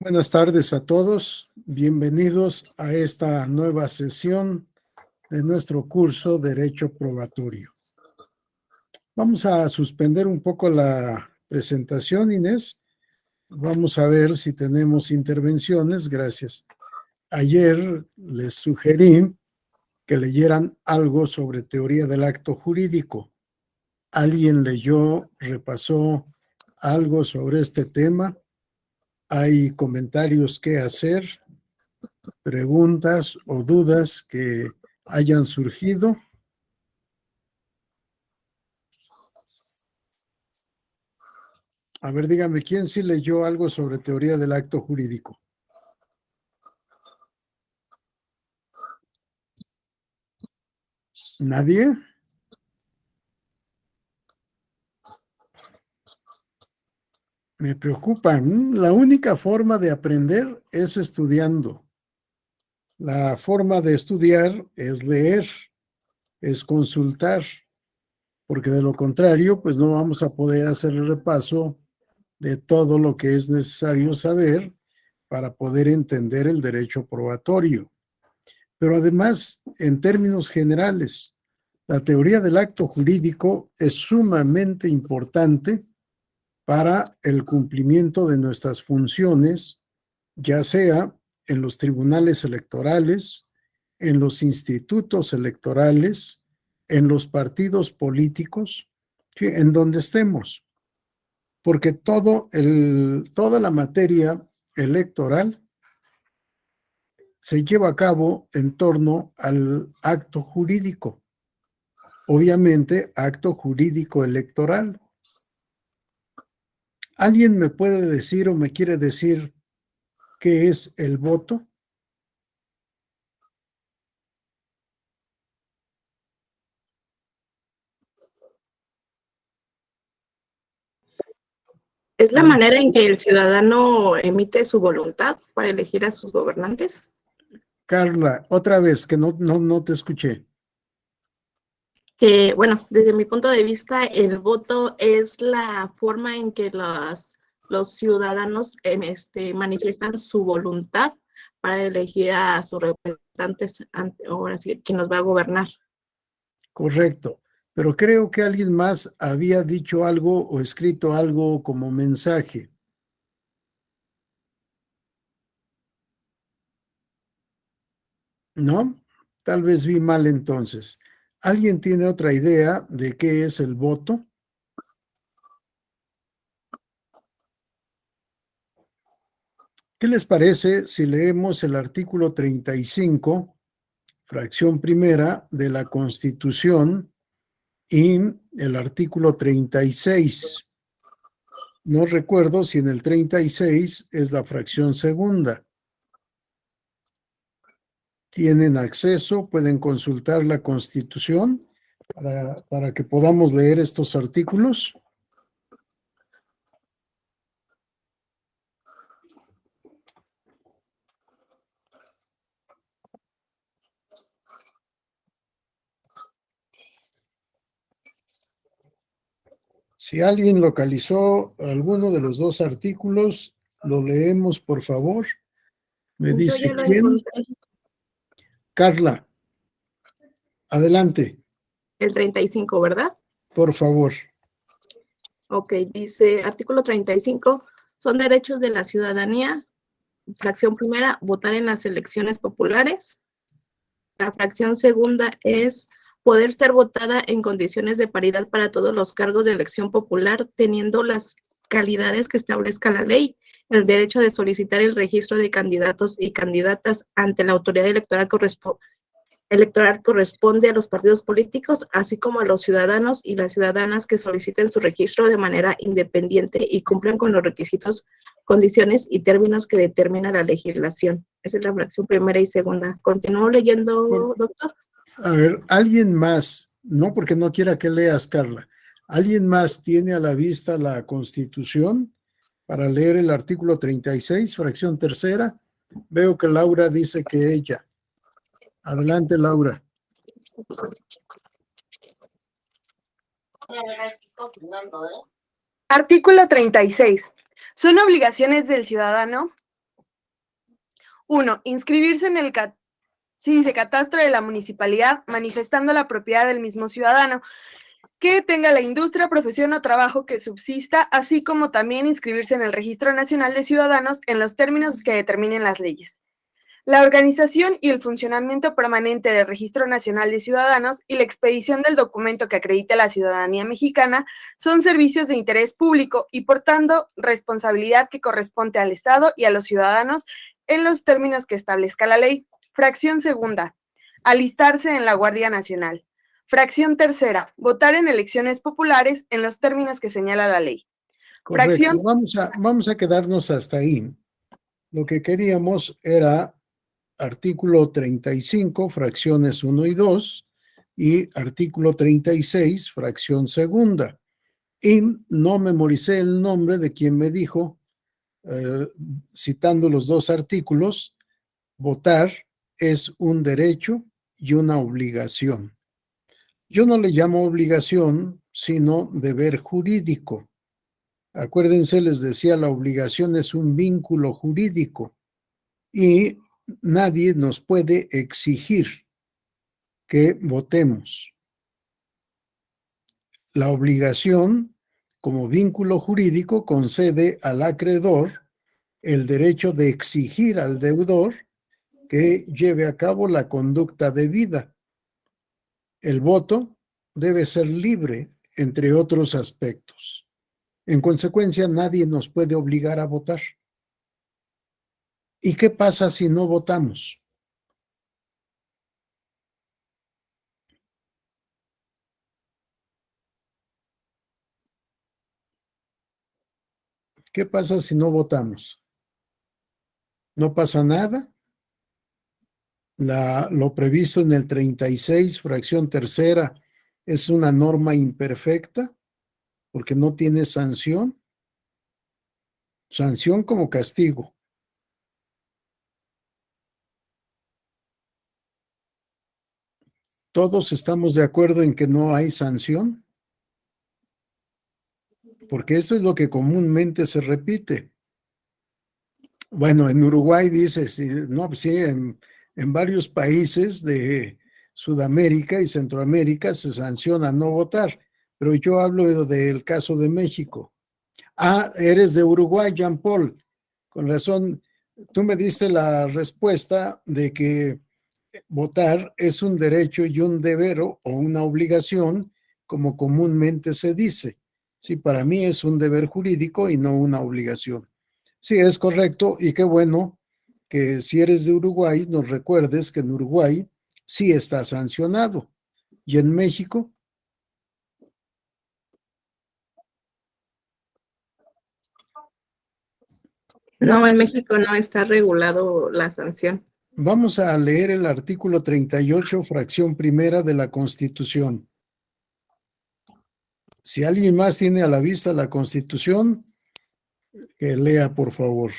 Buenas tardes a todos, bienvenidos a esta nueva sesión de nuestro curso Derecho Probatorio. Vamos a suspender un poco la presentación, Inés. Vamos a ver si tenemos intervenciones. Gracias. Ayer les sugerí que leyeran algo sobre teoría del acto jurídico. ¿Alguien leyó, repasó algo sobre este tema? ¿Hay comentarios que hacer? ¿Preguntas o dudas que hayan surgido? A ver, dígame, ¿quién sí leyó algo sobre teoría del acto jurídico? ¿Nadie? Me preocupa. La única forma de aprender es estudiando. La forma de estudiar es leer, es consultar, porque de lo contrario, pues no vamos a poder hacer el repaso de todo lo que es necesario saber para poder entender el derecho probatorio. Pero además, en términos generales, la teoría del acto jurídico es sumamente importante para el cumplimiento de nuestras funciones, ya sea en los tribunales electorales, en los institutos electorales, en los partidos políticos, en donde estemos, porque toda la materia electoral se lleva a cabo en torno al acto jurídico, obviamente acto jurídico electoral. ¿Alguien me puede decir o me quiere decir qué es el voto? ¿Es la manera en que el ciudadano emite su voluntad para elegir a sus gobernantes? Carla, otra vez, que no te escuché. Que, bueno, desde mi punto de vista, el voto es la forma en que los ciudadanos manifiestan su voluntad para elegir a sus representantes, ahora sí, quien nos va a gobernar. Correcto, pero creo que alguien más había dicho algo o escrito algo como mensaje. ¿No? Tal vez vi mal entonces. ¿Alguien tiene otra idea de qué es el voto? ¿Qué les parece si leemos el artículo 35, fracción primera de la Constitución y el artículo 36? No recuerdo si en el 36 es la fracción segunda. Tienen acceso, pueden consultar la Constitución para que podamos leer estos artículos. Si alguien localizó alguno de los dos artículos, lo leemos, por favor. Me Yo dice ya lo quién. encontré. Carla, adelante, El 35, ¿verdad? por favor. Ok, dice artículo 35, son derechos de la ciudadanía. Fracción primera, votar en las elecciones populares. La fracción segunda es poder ser votada en condiciones de paridad para todos los cargos de elección popular, teniendo las calidades que establezca la ley, el derecho de solicitar el registro de candidatos y candidatas ante la autoridad electoral corresponde a los partidos políticos, así como a los ciudadanos y las ciudadanas que soliciten su registro de manera independiente y cumplan con los requisitos, condiciones y términos que determina la legislación. Esa es la fracción primera y segunda. ¿Continúo leyendo, doctor? A ver, alguien más, no porque no quiera que leas, Carla, ¿alguien más tiene a la vista la Constitución para leer el artículo 36, fracción tercera? Veo que Laura dice que ella. Adelante, Laura. Artículo 36. Son obligaciones del ciudadano 1. Inscribirse en el catastro de la municipalidad, manifestando la propiedad del mismo ciudadano que tenga la industria, profesión o trabajo que subsista, así como también inscribirse en el Registro Nacional de Ciudadanos en los términos que determinen las leyes. La organización y el funcionamiento permanente del Registro Nacional de Ciudadanos y la expedición del documento que acredite la ciudadanía mexicana son servicios de interés público y, por tanto, responsabilidad que corresponde al Estado y a los ciudadanos en los términos que establezca la ley. Fracción segunda, alistarse en la Guardia Nacional. Fracción tercera, votar en elecciones populares en los términos que señala la ley. Correcto. Vamos a quedarnos hasta ahí. Lo que queríamos era artículo 35, fracciones 1 y 2, y artículo 36, fracción segunda. Y no memoricé el nombre de quien me dijo, citando los dos artículos, votar es un derecho y una obligación. Yo no le llamo obligación, sino deber jurídico. Acuérdense, les decía, la obligación es un vínculo jurídico y nadie nos puede exigir que votemos. La obligación, como vínculo jurídico, concede al acreedor el derecho de exigir al deudor que lleve a cabo la conducta debida. El voto debe ser libre, entre otros aspectos. En consecuencia, nadie nos puede obligar a votar. ¿Y qué pasa si no votamos? ¿Qué pasa si no votamos? ¿No pasa nada? Lo previsto en el 36, fracción tercera, es una norma imperfecta porque no tiene sanción. Sanción como castigo. ¿Todos estamos de acuerdo en que no hay sanción? Porque eso es lo que comúnmente se repite. Bueno, en Uruguay dice, sí, no, sí, en varios países de Sudamérica y Centroamérica se sanciona no votar, pero yo hablo del caso de México. Ah, eres de Uruguay, Jean Paul. Con razón, tú me diste la respuesta de que votar es un derecho y un deber o una obligación, como comúnmente se dice. Sí, para mí es un deber jurídico y no una obligación. Sí, es correcto, y qué bueno que si eres de Uruguay nos recuerdes que en Uruguay sí está sancionado. ¿Y en México? No, en México no está regulado la sanción. Vamos a leer el artículo 38, fracción primera de la Constitución. Si alguien más tiene a la vista la Constitución, que lea, por favor.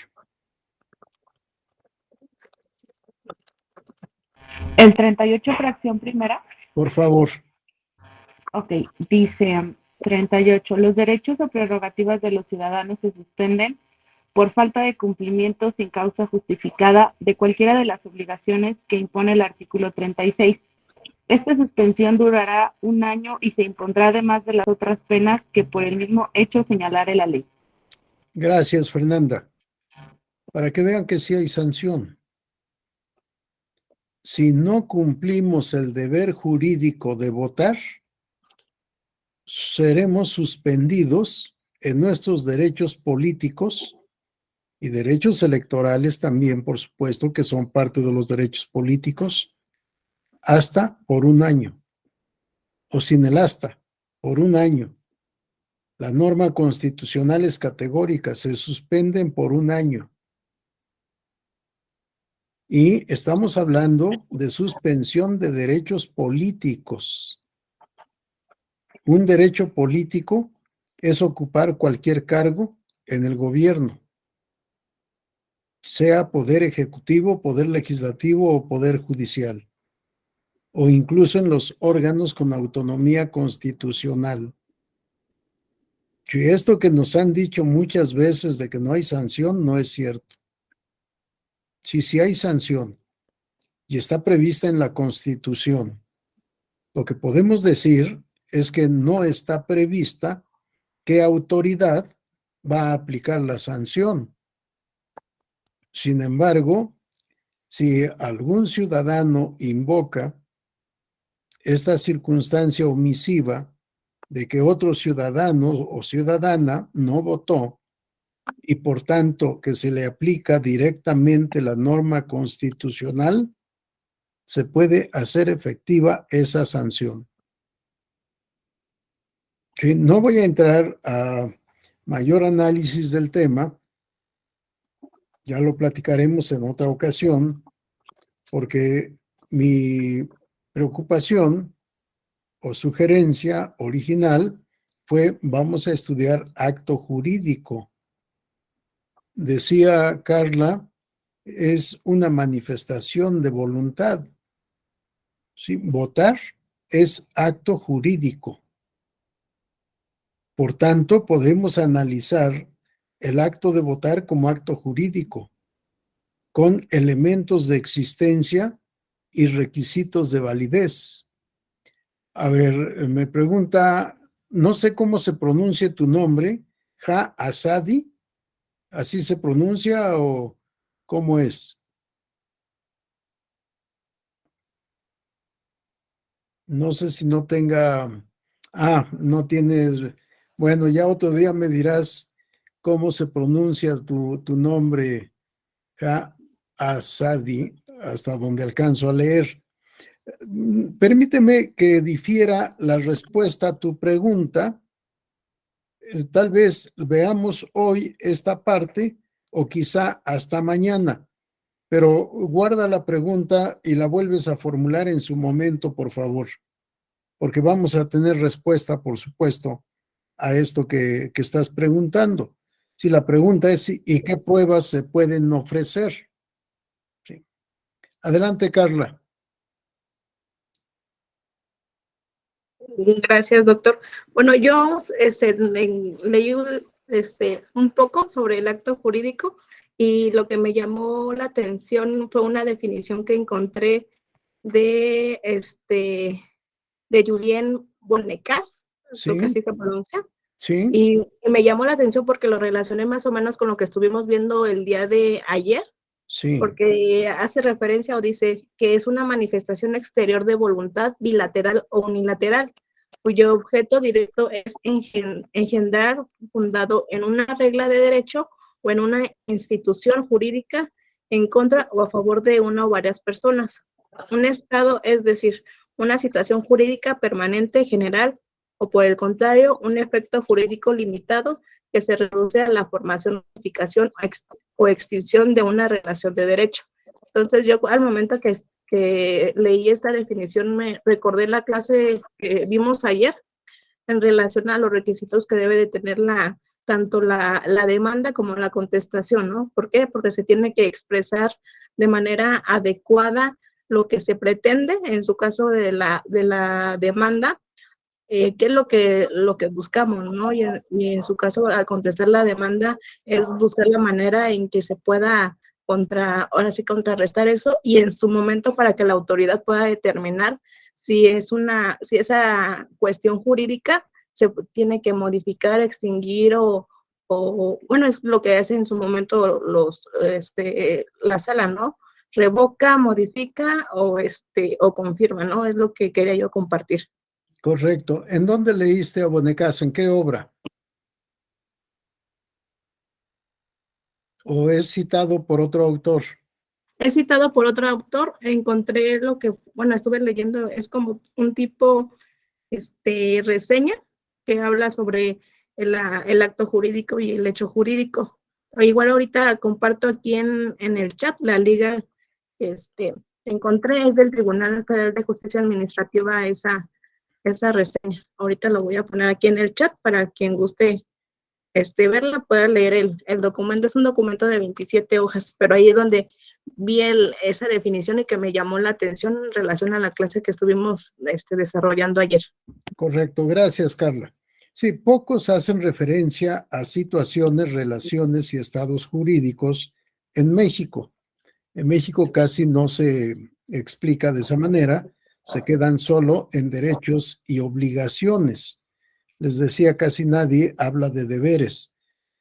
El 38, fracción primera. Por favor. Ok, dice 38. Los derechos o prerrogativas de los ciudadanos se suspenden por falta de cumplimiento sin causa justificada de cualquiera de las obligaciones que impone el artículo 36. Esta suspensión durará 1 año y se impondrá además de las otras penas que por el mismo hecho señalare la ley. Gracias, Fernanda. Para que vean que sí hay sanción. Si no cumplimos el deber jurídico de votar, seremos suspendidos en nuestros derechos políticos y derechos electorales también, por supuesto, que son parte de los derechos políticos, hasta por 1 año, o sin el hasta, por 1 año. La norma constitucional es categórica, se suspenden por 1 año. Y estamos hablando de suspensión de derechos políticos. Un derecho político es ocupar cualquier cargo en el gobierno, sea poder ejecutivo, poder legislativo o poder judicial, o incluso en los órganos con autonomía constitucional. Y esto que nos han dicho muchas veces de que no hay sanción no es cierto. si hay sanción y está prevista en la Constitución, lo que podemos decir es que no está prevista qué autoridad va a aplicar la sanción. Sin embargo, si algún ciudadano invoca esta circunstancia omisiva de que otro ciudadano o ciudadana no votó y por tanto que se le aplica directamente la norma constitucional, se puede hacer efectiva esa sanción. Sí, no voy a entrar a mayor análisis del tema, ya lo platicaremos en otra ocasión, porque mi preocupación o sugerencia original fue: vamos a estudiar acto jurídico. Decía Carla, es una manifestación de voluntad. ¿Sí? Votar es acto jurídico. Por tanto, podemos analizar el acto de votar como acto jurídico, con elementos de existencia y requisitos de validez. A ver, me pregunta, no sé cómo se pronuncia tu nombre, Ja Asadi, ¿así se pronuncia o cómo es? No sé si no tenga, no tienes, bueno, ya otro día me dirás cómo se pronuncia tu nombre, Ja Asadi, hasta donde alcanzo a leer. Permíteme que difiera la respuesta a tu pregunta. Tal vez veamos hoy esta parte o quizá hasta mañana, pero guarda la pregunta y la vuelves a formular en su momento, por favor, porque vamos a tener respuesta, por supuesto, a esto que estás preguntando. Si la pregunta es ¿y qué pruebas se pueden ofrecer? Sí. Adelante, Carla. Gracias, doctor. Bueno, yo leí un poco sobre el acto jurídico y lo que me llamó la atención fue una definición que encontré de, de Julien Bonecas, creo que Sí, así se pronuncia, sí, y me llamó la atención porque lo relacioné más o menos con lo que estuvimos viendo el día de ayer, sí, porque hace referencia o dice que es una manifestación exterior de voluntad bilateral o unilateral, cuyo objeto directo es engendrar, fundado en una regla de derecho o en una institución jurídica, en contra o a favor de una o varias personas. Un estado, es decir, una situación jurídica permanente general, o por el contrario, un efecto jurídico limitado que se reduce a la formación, modificación o extinción de una relación de derecho. Entonces yo al momento que leí esta definición me recordé la clase que vimos ayer en relación a los requisitos que debe de tener tanto la demanda como la contestación, ¿no? ¿Por qué? Porque se tiene que expresar de manera adecuada lo que se pretende, en su caso de la demanda, qué es lo que buscamos, ¿no? Y en su caso, al contestar la demanda, es buscar la manera en que se pueda ahora sí contrarrestar eso, y en su momento para que la autoridad pueda determinar si esa cuestión jurídica se tiene que modificar, extinguir bueno, es lo que hace en su momento la sala, ¿no? Revoca, modifica o confirma, ¿no? Es lo que quería yo compartir. correcto. ¿En dónde leíste a Bonecas? ¿En qué obra? ¿O es citado por otro autor? Es citado por otro autor, encontré bueno, estuve leyendo, es como un tipo, reseña que habla sobre el acto jurídico y el hecho jurídico. O igual ahorita comparto aquí en el chat la liga, encontré, es del Tribunal Federal de Justicia Administrativa esa reseña. Ahorita lo voy a poner aquí en el chat para quien guste verla, pueda leer el documento. Es un documento de 27 hojas, pero ahí es donde vi esa definición y que me llamó la atención en relación a la clase que estuvimos desarrollando ayer. Correcto, gracias, Carla. Sí, pocos hacen referencia a situaciones, relaciones y estados jurídicos en México. En México casi no se explica de esa manera, se quedan solo en derechos y obligaciones. Les decía, casi nadie habla de deberes.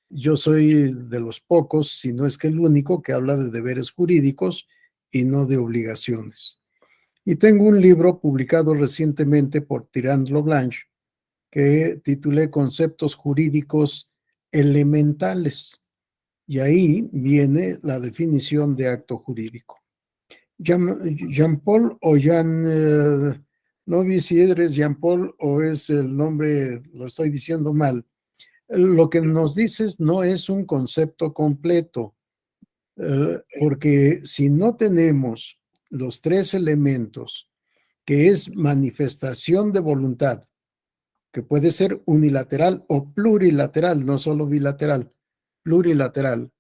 Yo soy de los pocos, si no es que el único, que habla de deberes jurídicos y no de obligaciones. Y tengo un libro publicado recientemente por Tirant Loblanche que titulé Conceptos Jurídicos Elementales. Y ahí viene la definición de acto jurídico. Jean-Paul o Jean, no vi si eres Jean-Paul o es el nombre, lo estoy diciendo mal. Lo que nos dices no es un concepto completo, porque si no tenemos los tres elementos, que es manifestación de voluntad, que puede ser unilateral o plurilateral, no solo bilateral, plurilateral,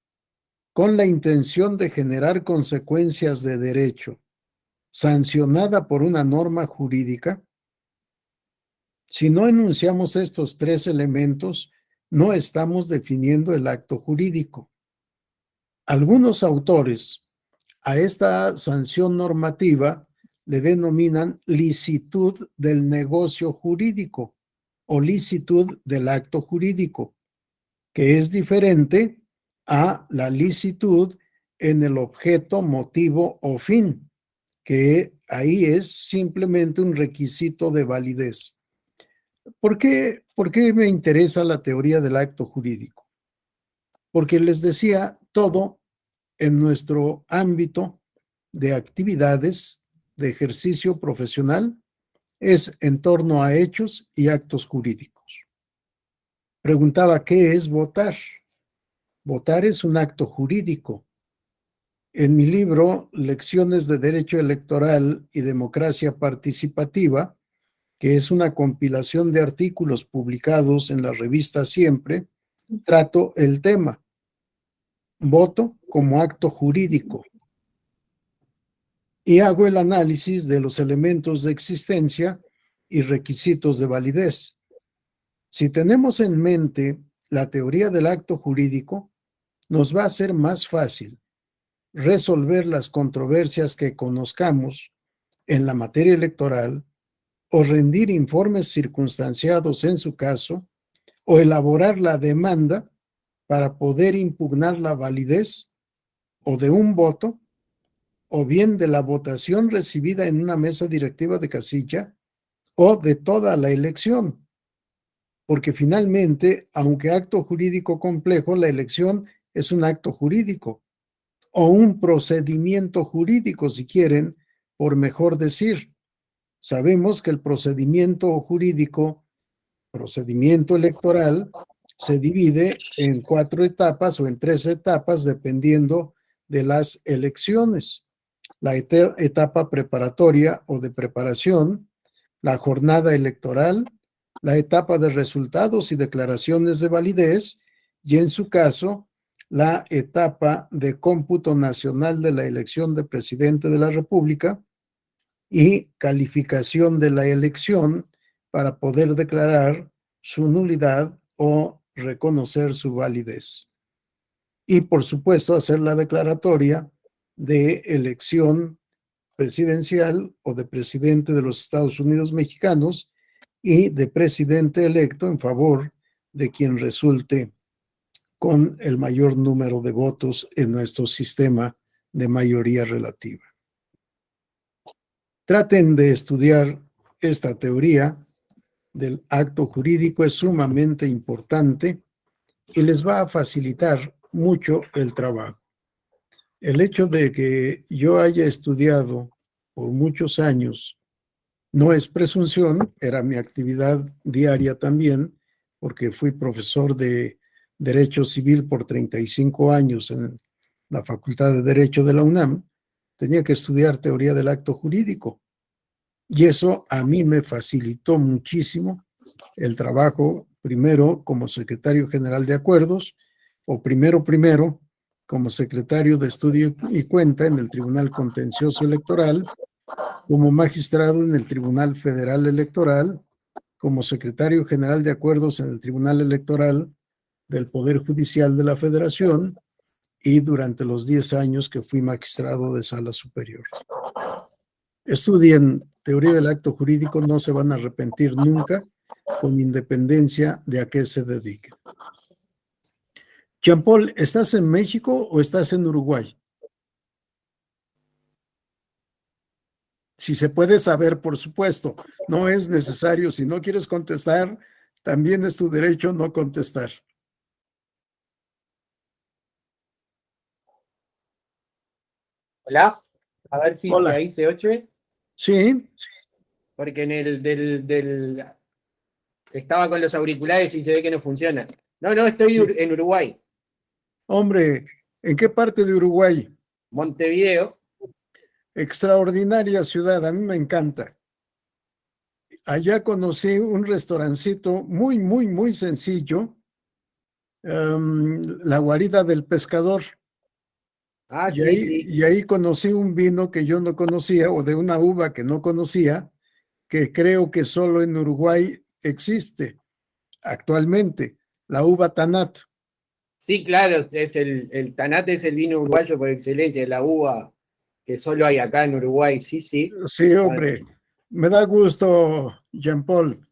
con la intención de generar consecuencias de derecho, sancionada por una norma jurídica. Si no enunciamos estos tres elementos, no estamos definiendo el acto jurídico. Algunos autores a esta sanción normativa le denominan licitud del negocio jurídico o licitud del acto jurídico, que es diferente a la licitud en el objeto, motivo o fin, que ahí es simplemente un requisito de validez. ¿Por qué me interesa la teoría del acto jurídico? Porque les decía, todo en nuestro ámbito de actividades de ejercicio profesional es en torno a hechos y actos jurídicos. Preguntaba, ¿qué es votar? Votar es un acto jurídico. En mi libro, Lecciones de Derecho Electoral y Democracia Participativa, que es una compilación de artículos publicados en la revista Siempre, trato el tema. Voto como acto jurídico. Y hago el análisis de los elementos de existencia y requisitos de validez. Si tenemos en mente la teoría del acto jurídico, nos va a ser más fácil resolver las controversias que conozcamos en la materia electoral o rendir informes circunstanciados en su caso o elaborar la demanda para poder impugnar la validez o de un voto o bien de la votación recibida en una mesa directiva de casilla o de toda la elección. Porque finalmente, aunque acto jurídico complejo, la elección es un acto jurídico o un procedimiento jurídico, si quieren, por mejor decir. Sabemos que el procedimiento jurídico, procedimiento electoral, se divide en 4 etapas o en 3 etapas, dependiendo de las elecciones. La etapa preparatoria o de preparación, la jornada electoral, la etapa de resultados y declaraciones de validez, y en su caso, la etapa de cómputo nacional de la elección de presidente de la República y calificación de la elección para poder declarar su nulidad o reconocer su validez. Y, por supuesto, hacer la declaratoria de elección presidencial o de presidente de los Estados Unidos mexicanos y de presidente electo en favor de quien resulte con el mayor número de votos en nuestro sistema de mayoría relativa. Traten de estudiar esta teoría del acto jurídico, es sumamente importante y les va a facilitar mucho el trabajo. El hecho de que yo haya estudiado por muchos años no es presunción, era mi actividad diaria también, porque fui profesor de Derecho Civil por 35 años en la Facultad de Derecho de la UNAM. Tenía que estudiar teoría del acto jurídico. Y eso a mí me facilitó muchísimo el trabajo, primero como secretario general de acuerdos, o primero como secretario de estudio y cuenta en el Tribunal Contencioso Electoral, como magistrado en el Tribunal Federal Electoral, como secretario general de acuerdos en el Tribunal Electoral del Poder Judicial de la Federación y durante los 10 años que fui magistrado de sala superior. Estudien teoría del acto jurídico, no se van a arrepentir nunca, con independencia de a qué se dediquen. Jean Paul, ¿estás en México o estás en Uruguay? Si se puede saber, por supuesto, no es necesario. Si no quieres contestar, también es tu derecho no contestar. Hola, a ver si Hola. ahí se oye, Sí, porque en el estaba con los auriculares y se ve que no funciona. No, estoy en Uruguay, hombre, ¿en qué parte de Uruguay? Montevideo. Extraordinaria ciudad, a mí me encanta. Allá conocí un restaurancito muy, muy, muy sencillo, La Guarida del Pescador. Ah, Y sí, ahí, sí. y ahí conocí un vino que yo no conocía, o de una uva que no conocía, que creo que solo en Uruguay existe actualmente, la uva Tanat. Sí, claro, es el Tanate es el vino uruguayo por excelencia, la uva que solo hay acá en Uruguay, sí, sí. Sí, hombre, me da gusto, Jean Paul,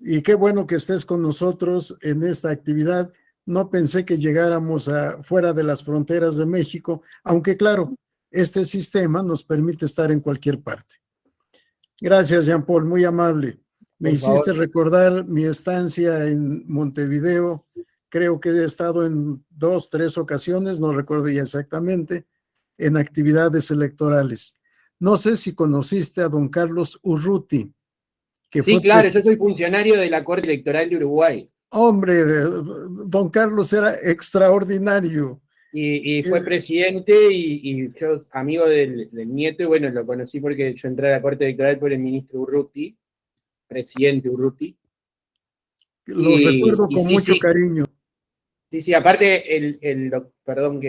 y qué bueno que estés con nosotros en esta actividad. No pensé que llegáramos fuera de las fronteras de México, aunque claro, este sistema nos permite estar en cualquier parte. Gracias, Jean Paul, muy amable. Me Por hiciste favor. recordar mi estancia en Montevideo. Creo que he estado en 2, 3 ocasiones, no recuerdo ya exactamente, en actividades electorales. No sé si conociste a don Carlos Urruti, que Sí, fue, claro, pues, yo soy funcionario de la Corte Electoral de Uruguay hombre, don Carlos era extraordinario. y fue presidente y yo amigo del nieto y bueno, lo conocí porque yo entré a la Corte Electoral por el ministro Urruti, presidente Urruti. Lo recuerdo Y con sí, mucho sí, cariño. sí, aparte perdón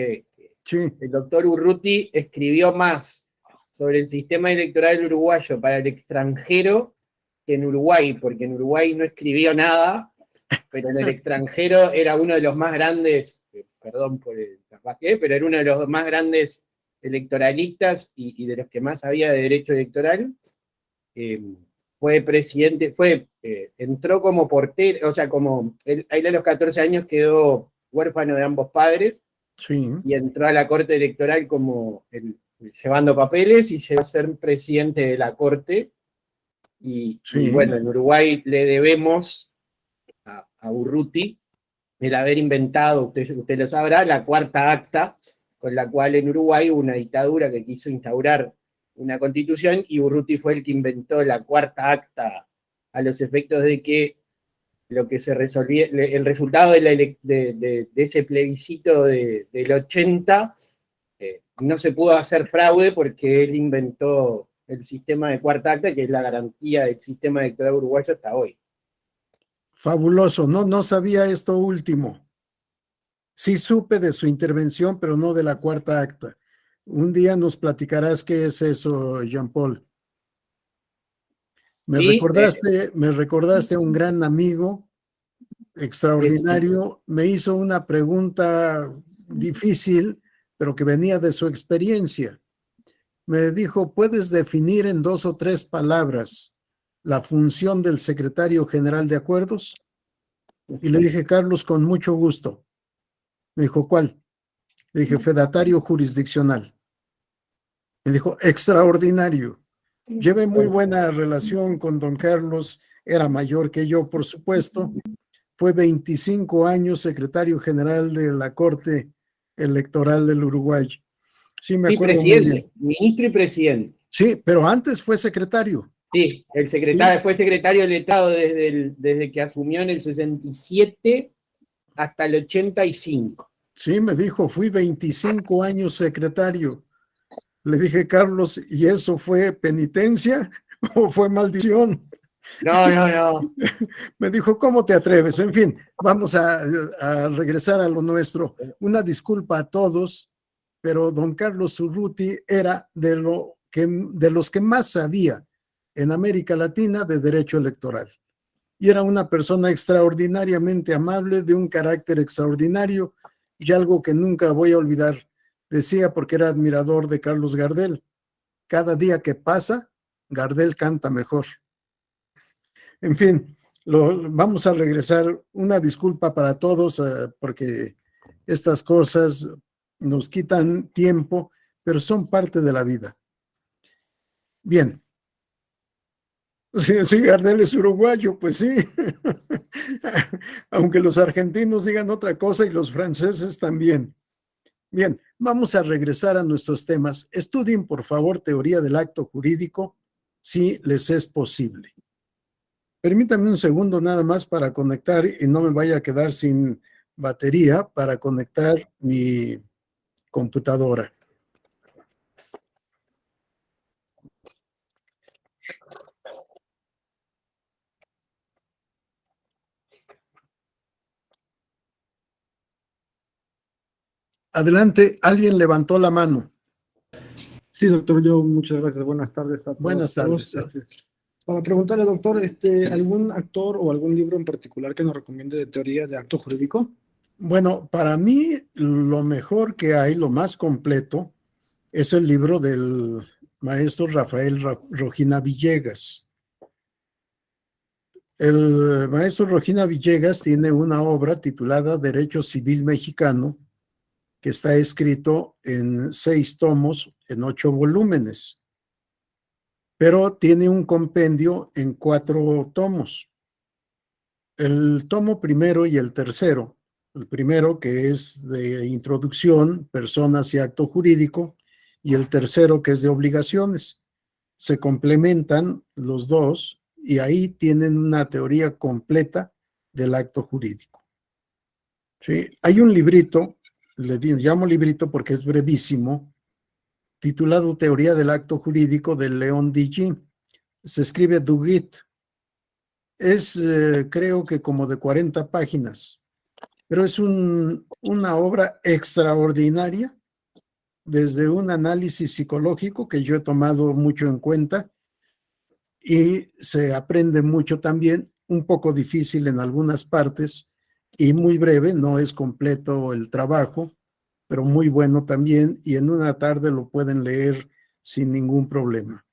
Sí, el doctor Urruti escribió más sobre el sistema electoral uruguayo para el extranjero que en Uruguay, porque en Uruguay no escribió nada, pero en el extranjero era uno de los más grandes, perdón por el tapajé, pero era uno de los más grandes electoralistas y de los que más sabía de derecho electoral. Fue presidente, entró como portero, o sea, él a los 14 años quedó huérfano de ambos padres sí. y entró a la Corte Electoral llevando papeles y llegó a ser presidente de la Corte. Y Sí. bueno, en Uruguay le debemos a Urruti el haber inventado, usted lo sabrá, la cuarta acta, con la cual en Uruguay hubo una dictadura que quiso instaurar una constitución y Urruti fue el que inventó la cuarta acta a los efectos de que lo que se resolvía, el resultado de ese plebiscito del 80 no se pudo hacer fraude porque él inventó el sistema de cuarta acta, que es la garantía del sistema electoral uruguayo hasta hoy. Fabuloso, no sabía esto último. Sí supe de su intervención, pero no de la cuarta acta. Un día nos platicarás qué es eso, Jean Paul. Me Sí, recordaste a un gran amigo, extraordinario. Me hizo una pregunta difícil, pero que venía de su experiencia. Me dijo, ¿puedes definir en 2 o 3 palabras la función del secretario general de acuerdos? Y le dije, Carlos, con mucho gusto. Me dijo, ¿cuál? Le dije, fedatario jurisdiccional. Me dijo, extraordinario. Llevé muy buena relación con don Carlos, era mayor que yo, por supuesto. Fue 25 años secretario general de la Corte Electoral del Uruguay. Sí, me sí, acuerdo muy bien. presidente, ministro y presidente. Sí, pero antes fue secretario. Sí, fue secretario del Estado desde que asumió en el 67 hasta el 85. Sí, me dijo, fui 25 años secretario. Le dije, Carlos, ¿y eso fue penitencia o fue maldición? No. Me dijo, ¿cómo te atreves? En fin, vamos a regresar a lo nuestro. Una disculpa a todos, pero don Carlos Urruti era de los que más sabía en América Latina de derecho electoral. Y era una persona extraordinariamente amable, de un carácter extraordinario, Y algo que nunca voy a olvidar, decía porque era admirador de Carlos Gardel, cada día que pasa, Gardel canta mejor. En fin, vamos a regresar. Una disculpa para todos, porque estas cosas nos quitan tiempo, pero son parte de la vida. Bien. Sí, Gardel es uruguayo, pues sí. Aunque los argentinos digan otra cosa y los franceses también. Bien, vamos a regresar a nuestros temas. Estudien, por favor, teoría del acto jurídico, si les es posible. Permítanme un segundo nada más para conectar y no me vaya a quedar sin batería para conectar mi computadora. Adelante, alguien levantó la mano. Sí, doctor, yo muchas gracias. Buenas tardes a todos. Buenas tardes. Para preguntarle, doctor, ¿algún actor o algún libro en particular que nos recomiende de teoría de acto jurídico? Bueno, para mí lo mejor que hay, lo más completo, es el libro del maestro Rafael Rojina Villegas. El maestro Rojina Villegas tiene una obra titulada Derecho Civil Mexicano, que está escrito en 6 tomos, en 8 volúmenes, pero tiene un compendio en 4 tomos. El tomo primero y el tercero, el primero que es de introducción, personas y acto jurídico, y el tercero que es de obligaciones. Se complementan los dos y ahí tienen una teoría completa del acto jurídico. ¿Sí? Hay un librito, llamo librito porque es brevísimo, titulado Teoría del acto jurídico de León Digi. Se escribe Duguit. Es, creo que como de 40 páginas, pero es una obra extraordinaria desde un análisis psicológico que yo he tomado mucho en cuenta y se aprende mucho también, un poco difícil en algunas partes y muy breve, no es completo el trabajo, pero muy bueno también y en una tarde lo pueden leer sin ningún problema.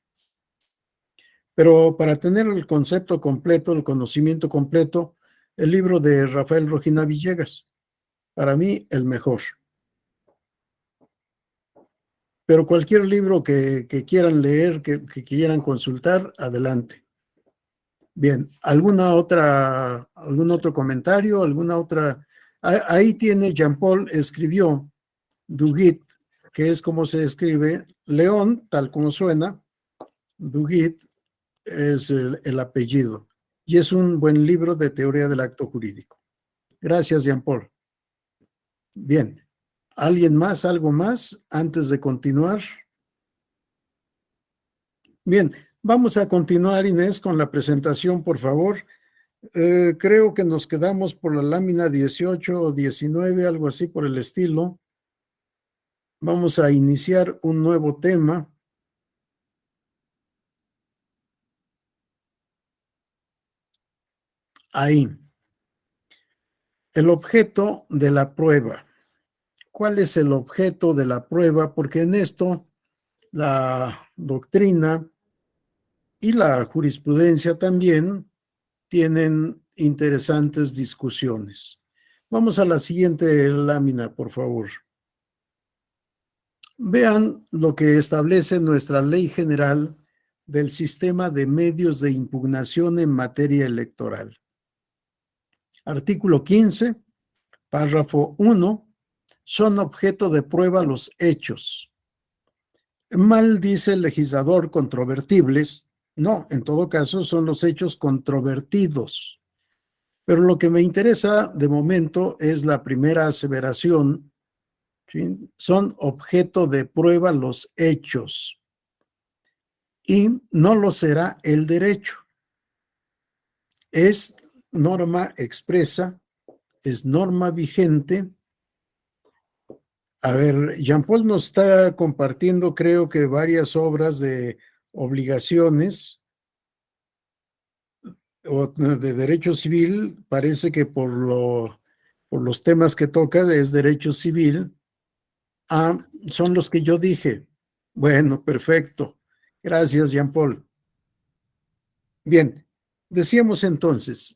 Pero para tener el concepto completo, el conocimiento completo, el libro de Rafael Rojina Villegas, para mí el mejor. Pero cualquier libro que quieran leer, que quieran consultar, adelante. Bien, algún otro comentario? ¿Alguna otra? Ahí tiene, Jean-Paul escribió Duguit, que es como se escribe León, tal como suena, Duguit es el apellido, y es un buen libro de teoría del acto jurídico. Gracias, Jean-Paul. Bien, ¿alguien más, algo más antes de continuar? Bien, vamos a continuar, Inés, con la presentación, por favor. Creo que nos quedamos por la lámina 18 o 19, algo así por el estilo. Vamos a iniciar un nuevo tema. Ahí. El objeto de la prueba. ¿Cuál es el objeto de la prueba? Porque en esto la doctrina y la jurisprudencia también tienen interesantes discusiones. Vamos a la siguiente lámina, por favor. Vean lo que establece nuestra Ley General del Sistema de Medios de Impugnación en materia electoral. Artículo 15, párrafo 1, son objeto de prueba los hechos. Mal dice el legislador controvertibles. No, en todo caso son los hechos controvertidos. Pero lo que me interesa de momento es la primera aseveración. ¿Sí? Son objeto de prueba los hechos y no lo será el derecho. Es norma expresa, es norma vigente. A ver, Jean-Paul nos está compartiendo, creo que varias obras de obligaciones o de derecho civil. Parece que por por los temas que toca, es derecho civil. Ah, son los que yo dije. Bueno, perfecto. Gracias, Jean-Paul. Bien, decíamos entonces,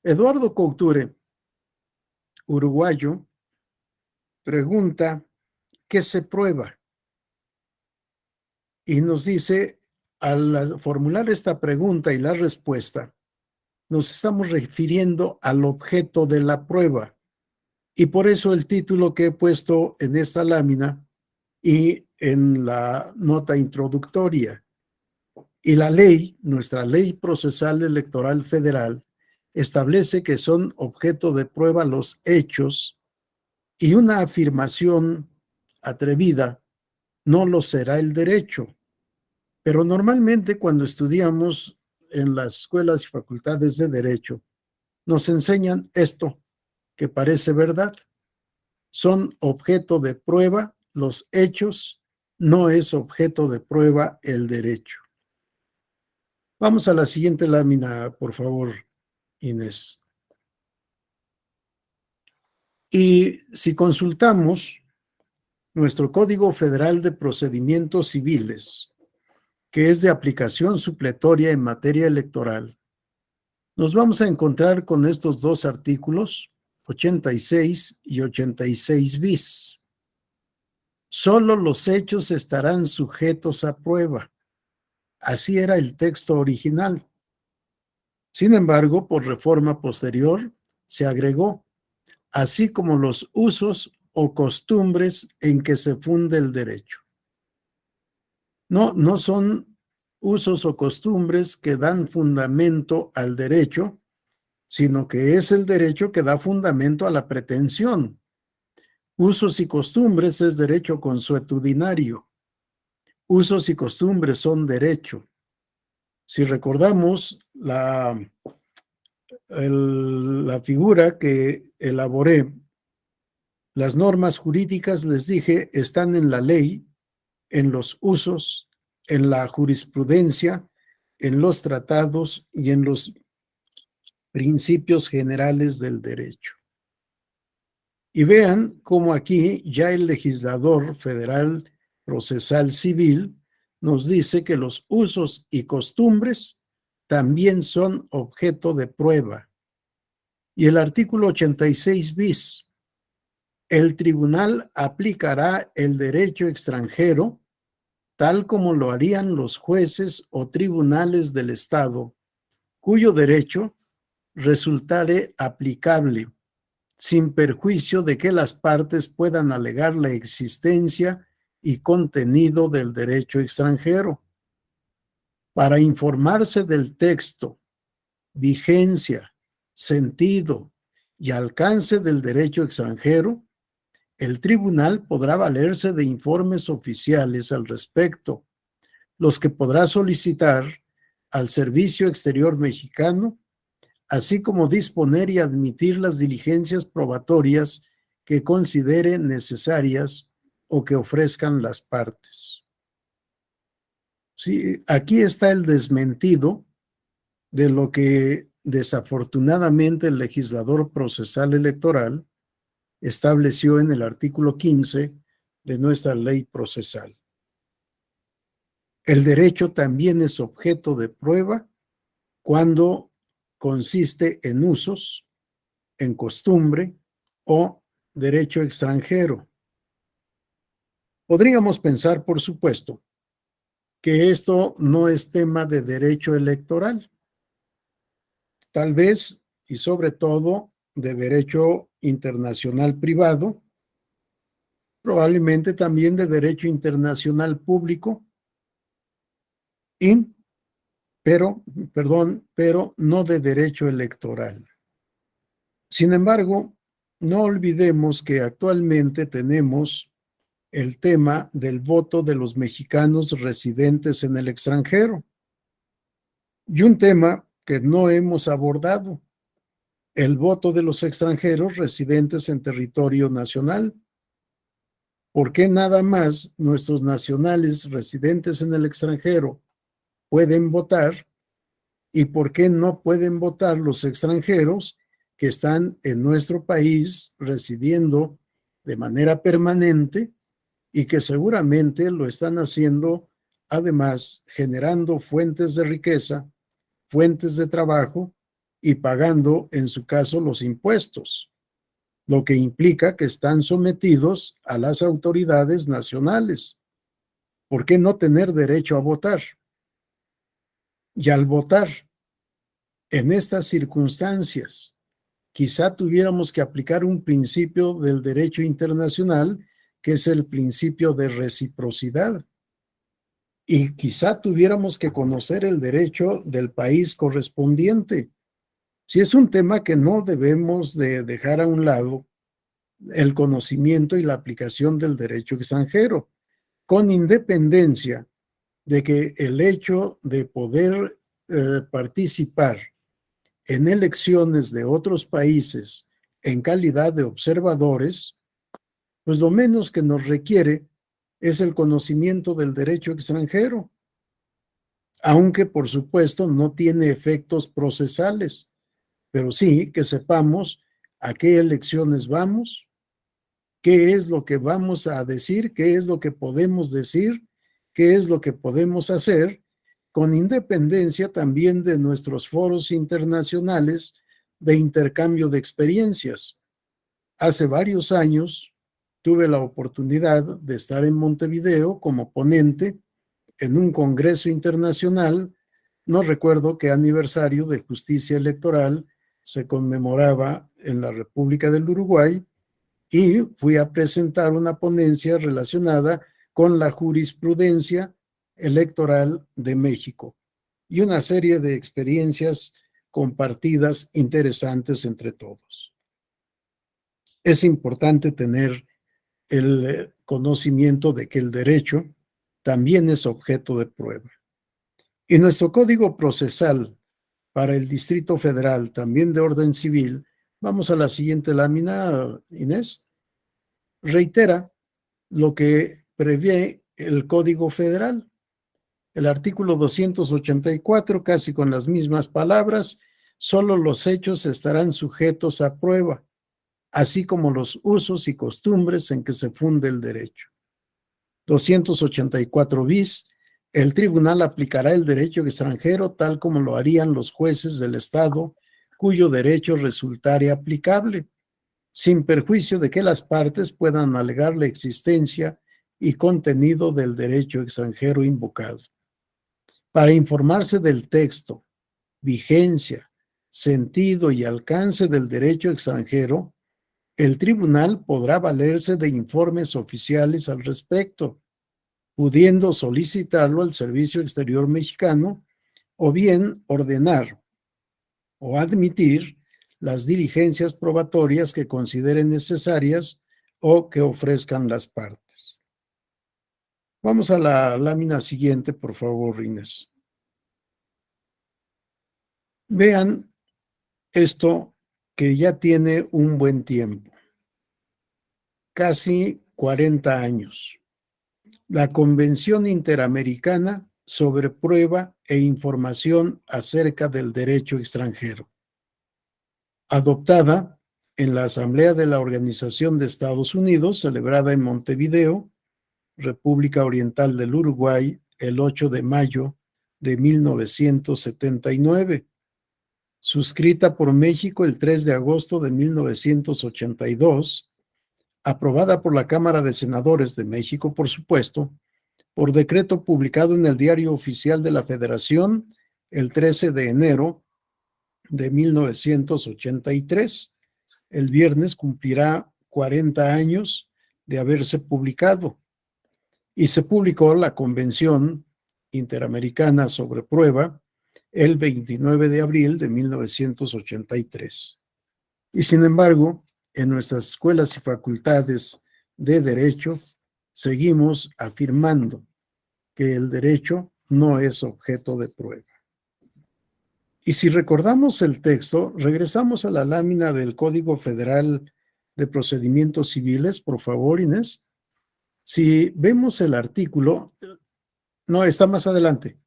Eduardo Couture, uruguayo, pregunta, ¿qué se prueba? Y nos dice, al formular esta pregunta y la respuesta, nos estamos refiriendo al objeto de la prueba. Y por eso el título que he puesto en esta lámina y en la nota introductoria. Y la ley, nuestra ley procesal electoral federal, establece que son objeto de prueba los hechos y una afirmación atrevida no lo será el derecho. Pero normalmente cuando estudiamos en las escuelas y facultades de derecho, nos enseñan esto que parece verdad. Son objeto de prueba los hechos, no es objeto de prueba el derecho. Vamos a la siguiente lámina, por favor, Inés. Y si consultamos nuestro Código Federal de Procedimientos Civiles, que es de aplicación supletoria en materia electoral, nos vamos a encontrar con estos dos artículos, 86 y 86 bis. Solo los hechos estarán sujetos a prueba. Así era el texto original. Sin embargo, por reforma posterior, se agregó, así como los usos o costumbres en que se funde el derecho. No son usos o costumbres que dan fundamento al derecho, sino que es el derecho que da fundamento a la pretensión. Usos y costumbres es derecho consuetudinario. Usos y costumbres son derecho. Si recordamos la figura que elaboré, las normas jurídicas, les dije, están en la ley, en los usos, en la jurisprudencia, en los tratados y en los principios generales del derecho. Y vean cómo aquí ya el legislador federal procesal civil nos dice que los usos y costumbres también son objeto de prueba. Y el artículo 86 bis, el tribunal aplicará el derecho extranjero tal como lo harían los jueces o tribunales del Estado, cuyo derecho resultare aplicable, sin perjuicio de que las partes puedan alegar la existencia y contenido del derecho extranjero. Para informarse del texto, vigencia, sentido y alcance del derecho extranjero, el tribunal podrá valerse de informes oficiales al respecto, los que podrá solicitar al Servicio Exterior Mexicano, así como disponer y admitir las diligencias probatorias que considere necesarias o que ofrezcan las partes. Sí, aquí está el desmentido de lo que desafortunadamente el legislador procesal electoral estableció en el artículo 15 de nuestra ley procesal. El derecho también es objeto de prueba cuando consiste en usos, en costumbre o derecho extranjero. Podríamos pensar, por supuesto, que esto no es tema de derecho electoral, tal vez y sobre todo de derecho internacional privado, probablemente también de derecho internacional público, pero no de derecho electoral. Sin embargo, no olvidemos que actualmente tenemos el tema del voto de los mexicanos residentes en el extranjero y un tema que no hemos abordado, el voto de los extranjeros residentes en territorio nacional. ¿Por qué nada más nuestros nacionales residentes en el extranjero pueden votar y por qué no pueden votar los extranjeros que están en nuestro país residiendo de manera permanente y que seguramente lo están haciendo, además, generando fuentes de riqueza, fuentes de trabajo y pagando, en su caso, los impuestos, lo que implica que están sometidos a las autoridades nacionales. ¿Por qué no tener derecho a votar? Y al votar en estas circunstancias, quizá tuviéramos que aplicar un principio del derecho internacional, que es el principio de reciprocidad. Y quizá tuviéramos que conocer el derecho del país correspondiente. Si es un tema que no debemos de dejar a un lado, el conocimiento y la aplicación del derecho extranjero, con independencia de que el hecho de poder participar en elecciones de otros países en calidad de observadores, pues lo menos que nos requiere es el conocimiento del derecho extranjero, aunque por supuesto no tiene efectos procesales, pero sí que sepamos a qué elecciones vamos, qué es lo que vamos a decir, qué es lo que podemos decir, qué es lo que podemos hacer, con independencia también de nuestros foros internacionales de intercambio de experiencias. Hace varios años tuve la oportunidad de estar en Montevideo como ponente en un congreso internacional. No recuerdo qué aniversario de justicia electoral se conmemoraba en la República del Uruguay, y fui a presentar una ponencia relacionada con la jurisprudencia electoral de México y una serie de experiencias compartidas interesantes entre todos. Es importante tener el conocimiento de que el derecho también es objeto de prueba. Y nuestro Código Procesal para el Distrito Federal, también de orden civil, vamos a la siguiente lámina, Inés, reitera lo que prevé el Código Federal. El artículo 284, casi con las mismas palabras: solo los hechos estarán sujetos a prueba, así como los usos y costumbres en que se funde el derecho. 284 bis, el tribunal aplicará el derecho extranjero tal como lo harían los jueces del Estado cuyo derecho resultare aplicable, sin perjuicio de que las partes puedan alegar la existencia y contenido del derecho extranjero invocado. Para informarse del texto, vigencia, sentido y alcance del derecho extranjero, el tribunal podrá valerse de informes oficiales al respecto, pudiendo solicitarlo al Servicio Exterior Mexicano o bien ordenar o admitir las diligencias probatorias que consideren necesarias o que ofrezcan las partes. Vamos a la lámina siguiente, por favor, Inés. Vean esto que ya tiene un buen tiempo, casi 40 años. La Convención Interamericana sobre Prueba e Información acerca del Derecho Extranjero, adoptada en la Asamblea de la Organización de Estados Unidos, celebrada en Montevideo, República Oriental del Uruguay, el 8 de mayo de 1979, suscrita por México el 3 de agosto de 1982, aprobada por la Cámara de Senadores de México, por supuesto, por decreto publicado en el Diario Oficial de la Federación el 13 de enero de 1983. El viernes cumplirá 40 años de haberse publicado, y se publicó la Convención Interamericana sobre Prueba el 29 de abril de 1983. Y sin embargo, en nuestras escuelas y facultades de Derecho, seguimos afirmando que el derecho no es objeto de prueba. Y si recordamos el texto, regresamos a la lámina del Código Federal de Procedimientos Civiles, por favor, Inés. Si vemos el artículo, no, está más adelante.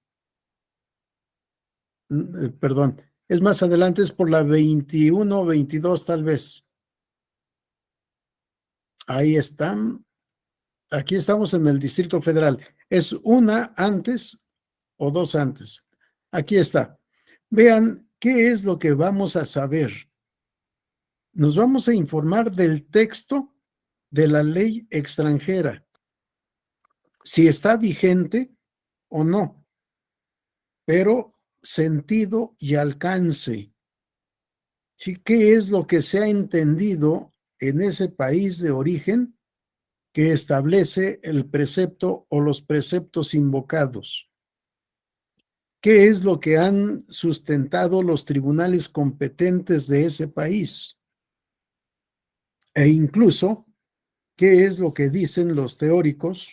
Perdón, Es más adelante, es por la 21 o 22 tal vez. Ahí están. Aquí estamos en el Distrito Federal. ¿Es una antes o dos antes? Aquí está. Vean qué es lo que vamos a saber. Nos vamos a informar del texto de la ley extranjera, si está vigente o no, pero sentido y alcance. ¿Sí? ¿Qué es lo que se ha entendido en ese país de origen que establece el precepto o los preceptos invocados? ¿Qué es lo que han sustentado los tribunales competentes de ese país? E incluso, ¿qué es lo que dicen los teóricos?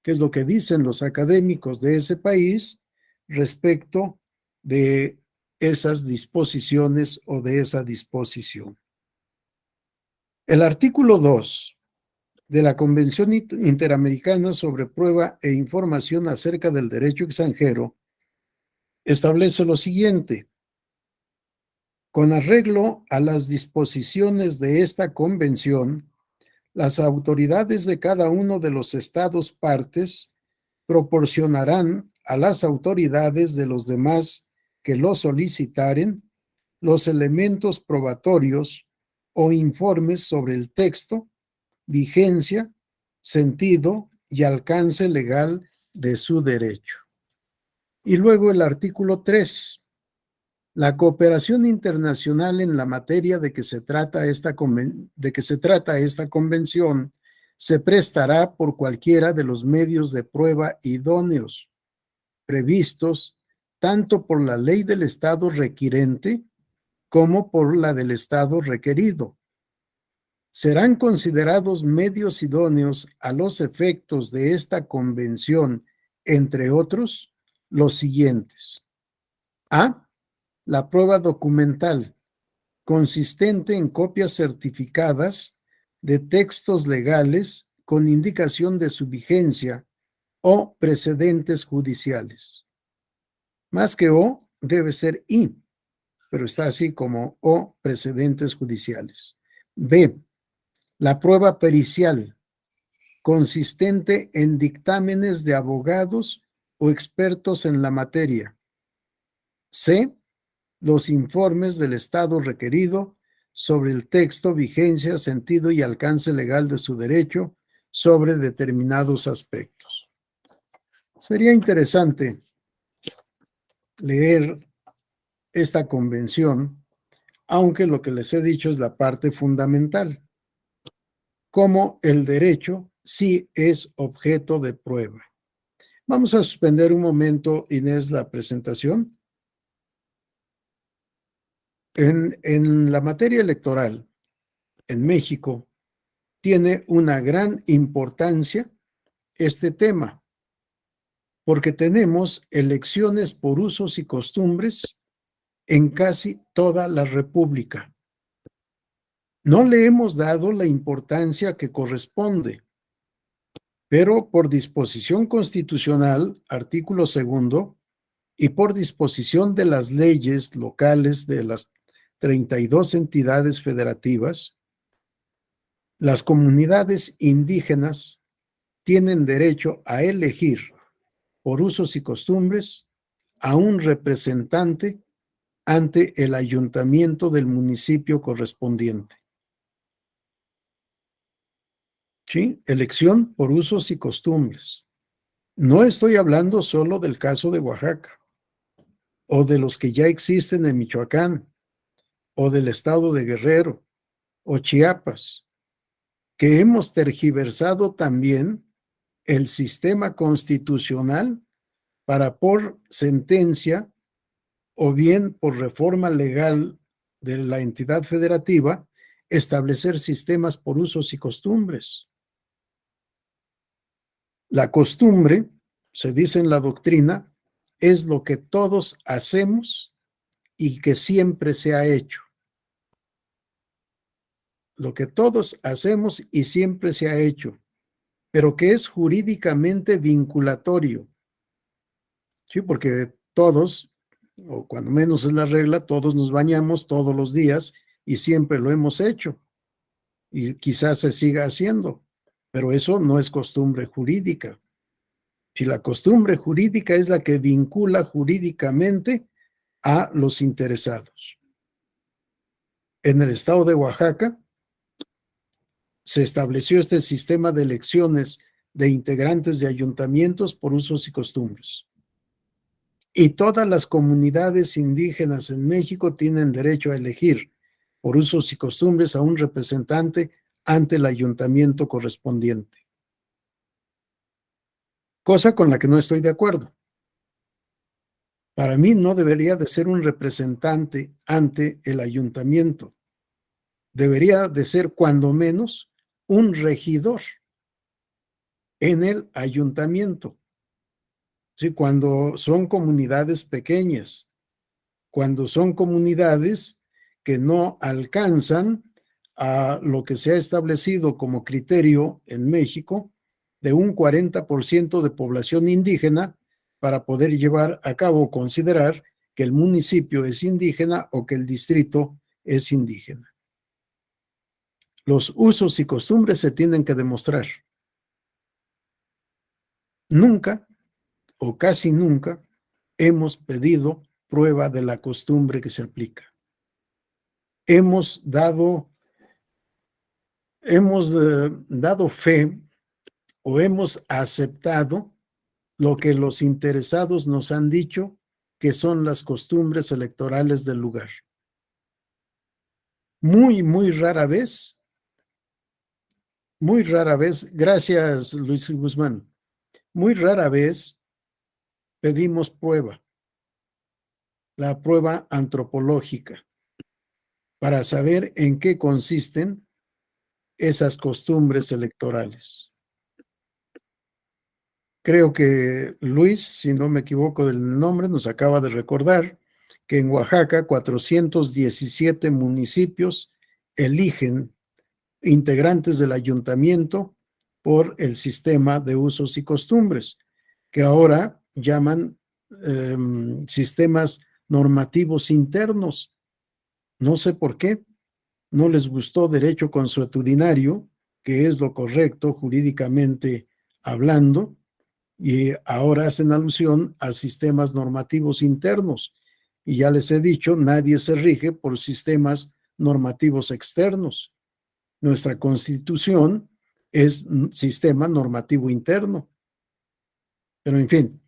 ¿Qué es lo que dicen los académicos de ese país respecto de esas disposiciones o de esa disposición? El artículo 2 de la Convención Interamericana sobre Prueba e Información acerca del Derecho Extranjero establece lo siguiente: con arreglo a las disposiciones de esta convención, las autoridades de cada uno de los estados partes proporcionarán a las autoridades de los demás que lo solicitaren los elementos probatorios o informes sobre el texto, vigencia, sentido y alcance legal de su derecho. Y luego el artículo 3. La cooperación internacional en la materia de que se trata esta convención se prestará por cualquiera de los medios de prueba idóneos, previstos tanto por la ley del Estado requirente como por la del Estado requerido. Serán considerados medios idóneos a los efectos de esta convención, entre otros, los siguientes. A. La prueba documental, consistente en copias certificadas de textos legales con indicación de su vigencia o precedentes judiciales. Más que O, debe ser I, pero está así como O, precedentes judiciales. B. La prueba pericial, consistente en dictámenes de abogados o expertos en la materia. C. Los informes del Estado requerido sobre el texto, vigencia, sentido y alcance legal de su derecho sobre determinados aspectos. Sería interesante leer esta convención, aunque lo que les he dicho es la parte fundamental, como el derecho sí es objeto de prueba. Vamos a suspender un momento, Inés, la presentación. En la materia electoral, en México, tiene una gran importancia este tema, porque tenemos elecciones por usos y costumbres en casi toda la República. No le hemos dado la importancia que corresponde, pero por disposición constitucional, artículo 2, y por disposición de las leyes locales de las 32 entidades federativas, las comunidades indígenas tienen derecho a elegir por usos y costumbres a un representante ante el ayuntamiento del municipio correspondiente. ¿Sí? Elección por usos y costumbres. No estoy hablando solo del caso de Oaxaca, o de los que ya existen en Michoacán, o del estado de Guerrero, o Chiapas, que hemos tergiversado también el sistema constitucional para, por sentencia o bien por reforma legal de la entidad federativa, establecer sistemas por usos y costumbres. La costumbre, se dice en la doctrina, es lo que todos hacemos y que siempre se ha hecho. Lo que todos hacemos y siempre se ha hecho, pero que es jurídicamente vinculatorio. Sí, porque todos o cuando menos es la regla, todos nos bañamos todos los días y siempre lo hemos hecho. Y quizás se siga haciendo, pero eso no es costumbre jurídica. Si la costumbre jurídica es la que vincula jurídicamente a los interesados. En el estado de Oaxaca se estableció este sistema de elecciones de integrantes de ayuntamientos por usos y costumbres. Y todas las comunidades indígenas en México tienen derecho a elegir por usos y costumbres a un representante ante el ayuntamiento correspondiente. Cosa con la que no estoy de acuerdo. Para mí no debería de ser un representante ante el ayuntamiento. Debería de ser cuando menos un regidor en el ayuntamiento. Sí, cuando son comunidades pequeñas, cuando son comunidades que no alcanzan a lo que se ha establecido como criterio en México de un 40% de población indígena para poder llevar a cabo o considerar que el municipio es indígena o que el distrito es indígena. Los usos y costumbres se tienen que demostrar. Nunca o casi nunca hemos pedido prueba de la costumbre que se aplica. Hemos dado fe o hemos aceptado lo que los interesados nos han dicho que son las costumbres electorales del lugar. Muy rara vez, gracias Luis Guzmán, muy rara vez pedimos prueba, la prueba antropológica, para saber en qué consisten esas costumbres electorales. Creo que Luis, si no me equivoco del nombre, nos acaba de recordar que en Oaxaca 417 municipios eligen integrantes del ayuntamiento por el sistema de usos y costumbres, que ahora llaman sistemas normativos internos. No sé por qué. No les gustó derecho consuetudinario, que es lo correcto jurídicamente hablando, y ahora hacen alusión a sistemas normativos internos. Y ya les he dicho, nadie se rige por sistemas normativos externos. Nuestra Constitución es un sistema normativo interno. Pero en fin,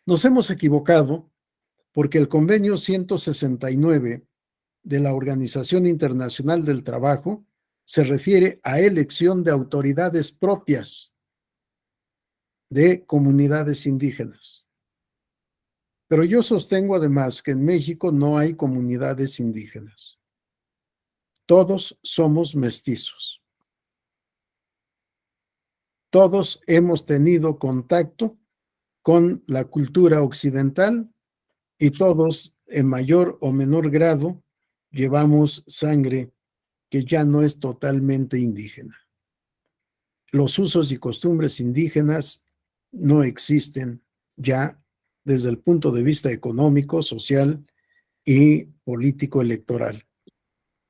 nos hemos equivocado porque el convenio 169 de la Organización Internacional del Trabajo se refiere a elección de autoridades propias de comunidades indígenas. Pero yo sostengo además que en México no hay comunidades indígenas. Todos somos mestizos. Todos hemos tenido contacto con la cultura occidental y todos, en mayor o menor grado, llevamos sangre que ya no es totalmente indígena. Los usos y costumbres indígenas no existen ya desde el punto de vista económico, social y político electoral.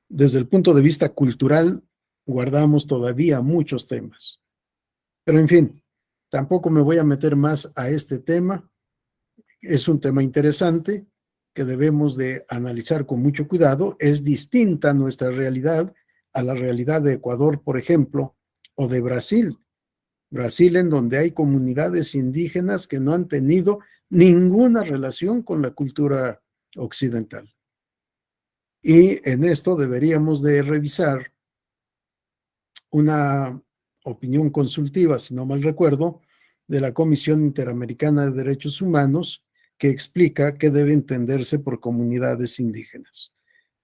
Desde el punto de vista cultural, guardamos todavía muchos temas. Pero en fin, tampoco me voy a meter más a este tema. Es un tema interesante que debemos de analizar con mucho cuidado. Es distinta nuestra realidad a la realidad de Ecuador, por ejemplo, o de Brasil. Brasil, en donde hay comunidades indígenas que no han tenido ninguna relación con la cultura occidental. Y en esto deberíamos de revisar una opinión consultiva, si no mal recuerdo, de la Comisión Interamericana de Derechos Humanos, que explica qué debe entenderse por comunidades indígenas.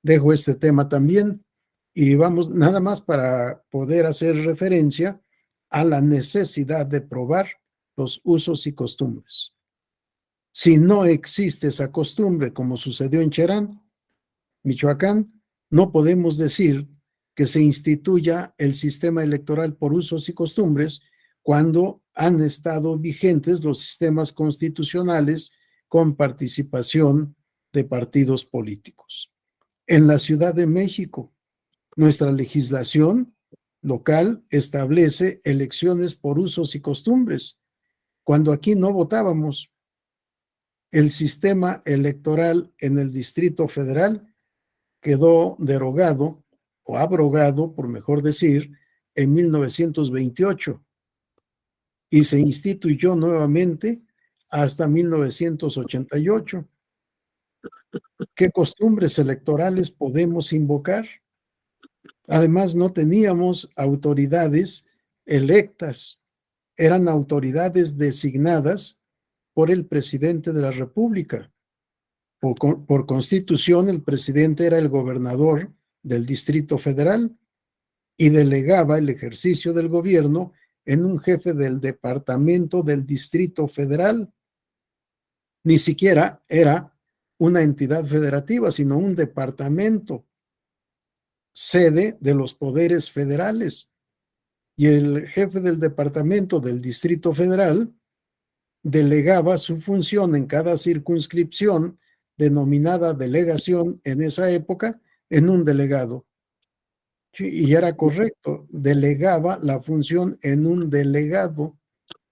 Dejo este tema también y vamos nada más para poder hacer referencia a la necesidad de probar los usos y costumbres. Si no existe esa costumbre, como sucedió en Cherán, Michoacán, no podemos decir que se instituya el sistema electoral por usos y costumbres cuando han estado vigentes los sistemas constitucionales con participación de partidos políticos. En la Ciudad de México, nuestra legislación local establece elecciones por usos y costumbres, cuando aquí no votábamos. El sistema electoral en el Distrito Federal quedó derogado o abrogado, por mejor decir, en 1928 y se instituyó nuevamente hasta 1988. ¿Qué costumbres electorales podemos invocar? Además, no teníamos autoridades electas, eran autoridades designadas por el presidente de la República. Por constitución, el presidente era el gobernador del Distrito Federal y delegaba el ejercicio del gobierno en un jefe del departamento del Distrito Federal. Ni siquiera era una entidad federativa, sino un departamento, sede de los poderes federales. Y el jefe del departamento del Distrito Federal delegaba su función en cada circunscripción, denominada delegación en esa época, en un delegado. Y era correcto, delegaba la función en un delegado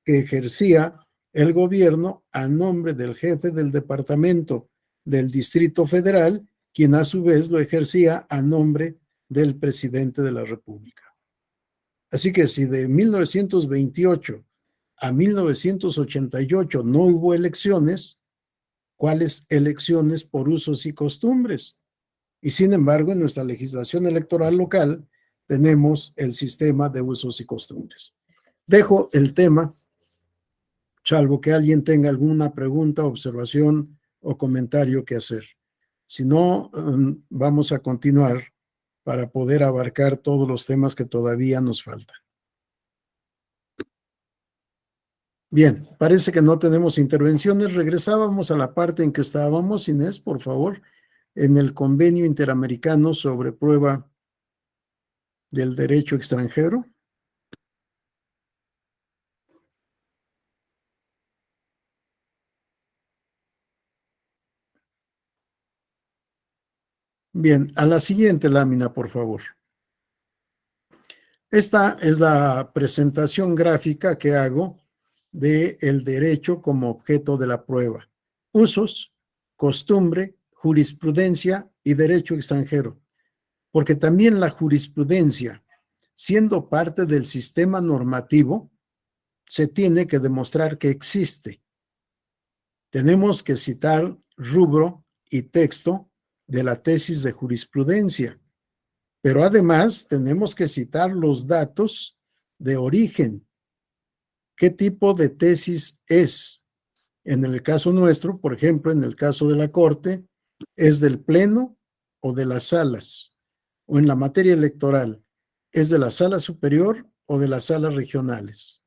que ejercía el gobierno a nombre del jefe del departamento del Distrito Federal, quien a su vez lo ejercía a nombre del presidente de la República. Así que si de 1928 a 1988 no hubo elecciones, ¿cuáles elecciones por usos y costumbres? Y sin embargo, en nuestra legislación electoral local tenemos el sistema de usos y costumbres. Dejo el tema, salvo que alguien tenga alguna pregunta, observación o comentario que hacer. Si no, vamos a continuar para poder abarcar todos los temas que todavía nos faltan. Bien, parece que no tenemos intervenciones. Regresábamos a la parte en que estábamos, Inés, por favor, en el Convenio Interamericano sobre Prueba del Derecho Extranjero. Bien, a la siguiente lámina, por favor. Esta es la presentación gráfica que hago del derecho como objeto de la prueba. Usos, costumbre, jurisprudencia y derecho extranjero. Porque también la jurisprudencia, siendo parte del sistema normativo, se tiene que demostrar que existe. Tenemos que citar rubro y texto de la tesis de jurisprudencia, pero además tenemos que citar los datos de origen. ¿Qué tipo de tesis es? En el caso nuestro, por ejemplo, en el caso de la Corte, ¿es del Pleno o de las salas? O en la materia electoral, ¿es de la sala superior o de las salas regionales?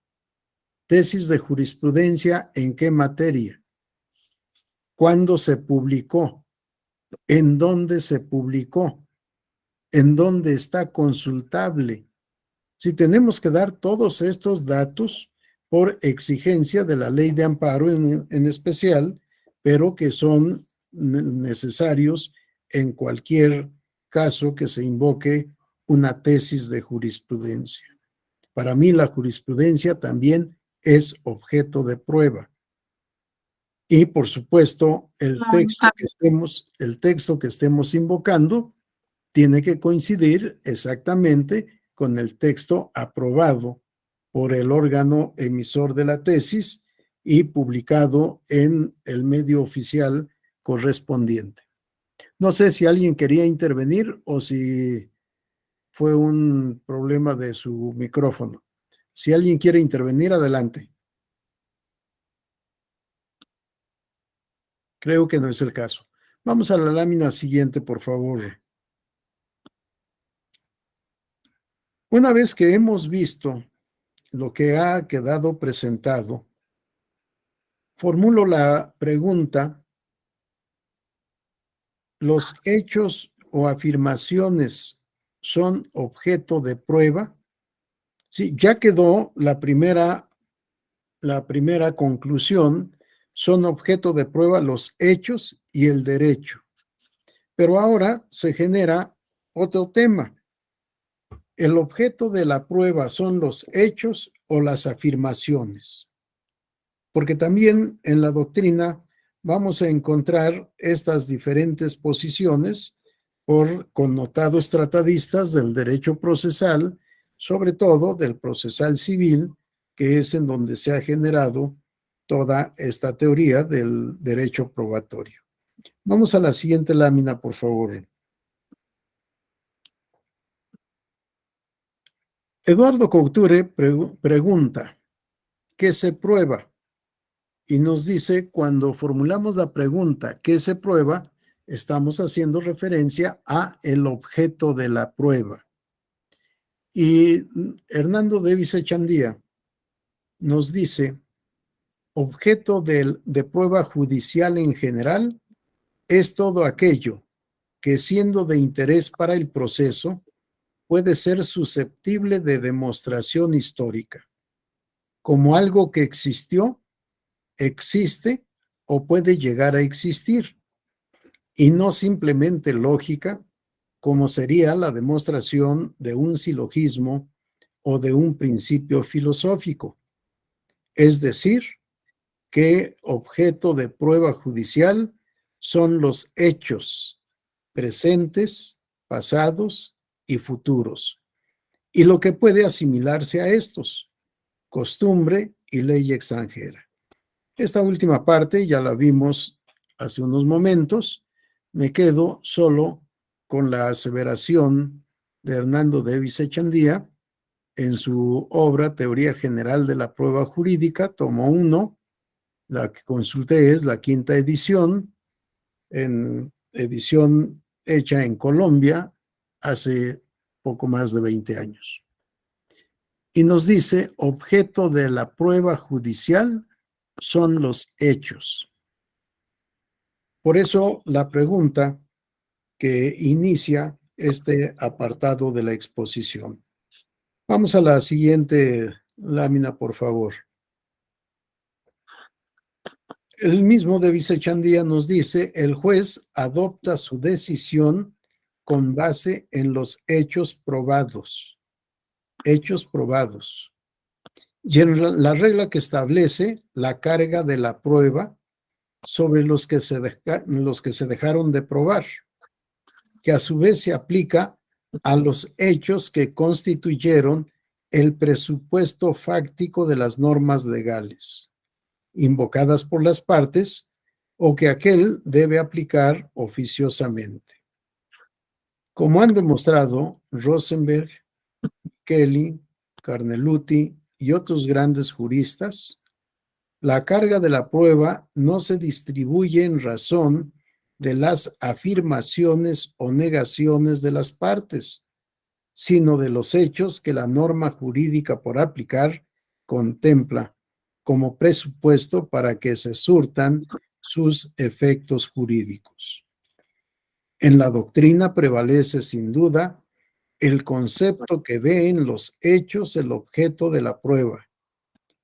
Tesis de jurisprudencia, ¿en qué materia? ¿Cuándo se publicó? ¿En dónde se publicó? ¿En dónde está consultable? Si tenemos que dar todos estos datos por exigencia de la ley de amparo en especial, pero que son necesarios en cualquier caso que se invoque una tesis de jurisprudencia. Para mí la jurisprudencia también es objeto de prueba. Y por supuesto, el texto que estemos invocando tiene que coincidir exactamente con el texto aprobado por el órgano emisor de la tesis y publicado en el medio oficial correspondiente. No sé si alguien quería intervenir o si fue un problema de su micrófono. Si alguien quiere intervenir, adelante. Creo que no es el caso. Vamos a la lámina siguiente, por favor. Una vez que hemos visto lo que ha quedado presentado, formulo la pregunta: ¿los hechos o afirmaciones son objeto de prueba? Sí, ya quedó la primera conclusión son objeto de prueba los hechos y el derecho. Pero ahora se genera otro tema. ¿El objeto de la prueba son los hechos o las afirmaciones? Porque también en la doctrina vamos a encontrar estas diferentes posiciones por connotados tratadistas del derecho procesal, sobre todo del procesal civil, que es en donde se ha generado toda esta teoría del derecho probatorio. Vamos a la siguiente lámina, por favor. Eduardo Couture pregunta, ¿qué se prueba? Y nos dice, cuando formulamos la pregunta, ¿qué se prueba?, estamos haciendo referencia a el objeto de la prueba. Y Hernando Davis Echandía nos dice, objeto de prueba judicial en general es todo aquello que, siendo de interés para el proceso, puede ser susceptible de demostración histórica, como algo que existió, existe o puede llegar a existir, y no simplemente lógica, como sería la demostración de un silogismo o de un principio filosófico. Es decir, que objeto de prueba judicial son los hechos presentes, pasados y futuros, y lo que puede asimilarse a estos, costumbre y ley extranjera. Esta última parte ya la vimos hace unos momentos. Me quedo solo con la aseveración de Hernando Davis Echandía en su obra Teoría General de la Prueba Jurídica, tomo 1, la que consulté es la 5ª edición, en edición hecha en Colombia hace poco más de 20 años. Y nos dice, objeto de la prueba judicial son los hechos. Por eso la pregunta que inicia este apartado de la exposición. Vamos a la siguiente lámina, por favor. El mismo Davis Echandía nos dice, el juez adopta su decisión con base en los hechos probados. Hechos probados. Y en la regla que establece la carga de la prueba sobre los que se dejaron de probar, que a su vez se aplica a los hechos que constituyeron el presupuesto fáctico de las normas legales, invocadas por las partes, o que aquel debe aplicar oficiosamente. Como han demostrado Rosenberg, Kelly, Carneluti y otros grandes juristas, la carga de la prueba no se distribuye en razón de las afirmaciones o negaciones de las partes, sino de los hechos que la norma jurídica por aplicar contempla como presupuesto para que se surtan sus efectos jurídicos. En la doctrina prevalece sin duda el concepto que ve en los hechos el objeto de la prueba,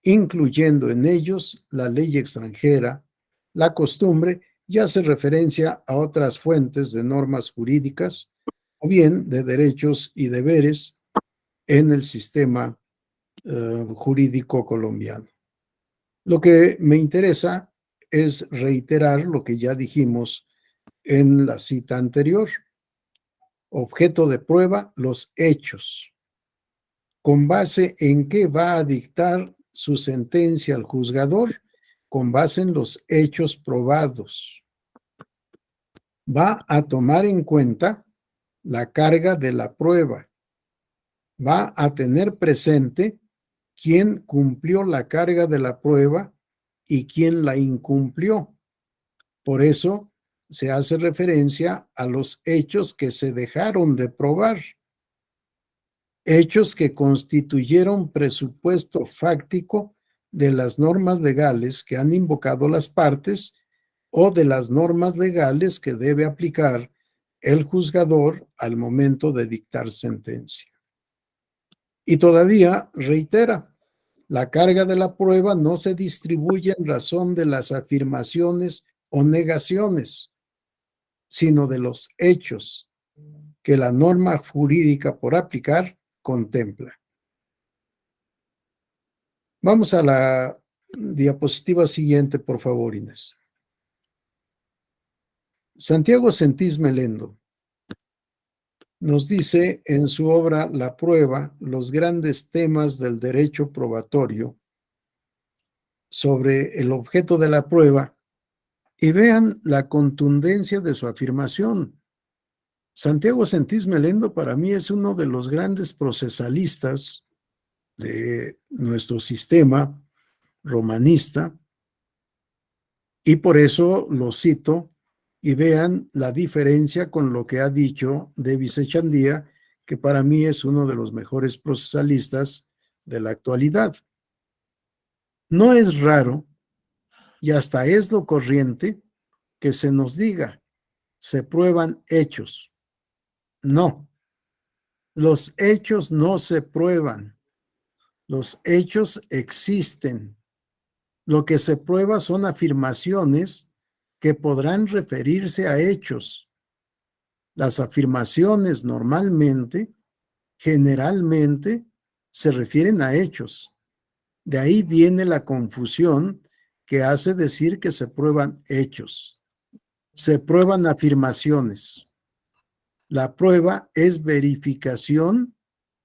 incluyendo en ellos la ley extranjera, la costumbre, y hace referencia a otras fuentes de normas jurídicas o bien de derechos y deberes en el sistema jurídico colombiano. Lo que me interesa es reiterar lo que ya dijimos en la cita anterior. Objeto de prueba, los hechos. ¿Con base en qué va a dictar su sentencia al juzgador? Con base en los hechos probados. Va a tomar en cuenta la carga de la prueba. Va a tener presente quién cumplió la carga de la prueba y quién la incumplió. Por eso se hace referencia a los hechos que se dejaron de probar. Hechos que constituyeron presupuesto fáctico de las normas legales que han invocado las partes o de las normas legales que debe aplicar el juzgador al momento de dictar sentencia. Y todavía reitera, La carga de la prueba no se distribuye en razón de las afirmaciones o negaciones, sino de los hechos que la norma jurídica por aplicar contempla. Vamos a la diapositiva siguiente, por favor, Inés. Santiago Sentís Melendo nos dice en su obra La prueba, los grandes temas del derecho probatorio sobre el objeto de la prueba, y vean la contundencia de su afirmación. Santiago Sentís Melendo para mí es uno de los grandes procesalistas de nuestro sistema romanista, y por eso lo cito, y vean la diferencia con lo que ha dicho Davis Echandía, que para mí es uno de los mejores procesalistas de la actualidad. No es raro, y hasta es lo corriente, que se nos diga, se prueban hechos. No, los hechos no se prueban, los hechos existen. Lo que se prueba son afirmaciones que podrán referirse a hechos. Las afirmaciones normalmente, generalmente, se refieren a hechos. De ahí viene la confusión que hace decir que se prueban hechos. Se prueban afirmaciones. La prueba es verificación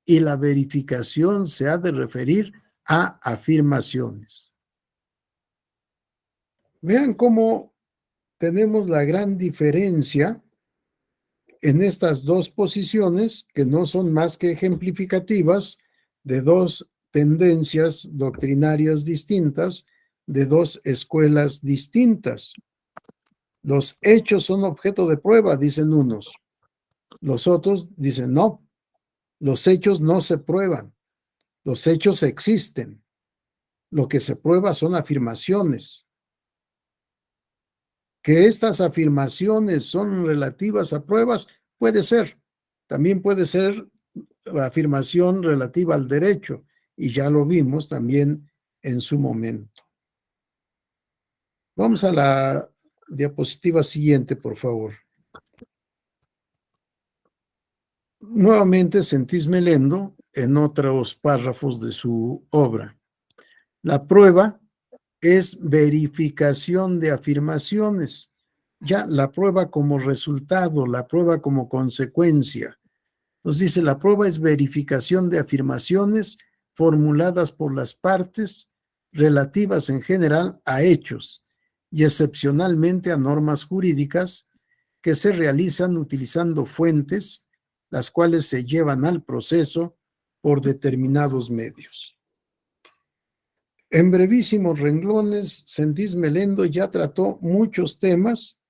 y la verificación se ha de referir a afirmaciones. Vean cómo tenemos la gran diferencia en estas dos posiciones que no son más que ejemplificativas de dos tendencias doctrinarias distintas, de dos escuelas distintas. Los hechos son objeto de prueba, dicen unos. Los otros dicen no, los hechos no se prueban, los hechos existen. Lo que se prueba son afirmaciones. Que estas afirmaciones son relativas a pruebas, puede ser. También puede ser afirmación relativa al derecho, y ya lo vimos también en su momento. Vamos a la diapositiva siguiente, por favor. Nuevamente Sentís Melendo en otros párrafos de su obra. La prueba es verificación de afirmaciones. Ya la prueba como resultado, la prueba como consecuencia. Nos dice, la prueba es verificación de afirmaciones formuladas por las partes relativas en general a hechos y excepcionalmente a normas jurídicas que se realizan utilizando fuentes, las cuales se llevan al proceso por determinados medios. En brevísimos renglones, Sentís Melendo ya trató muchos temas,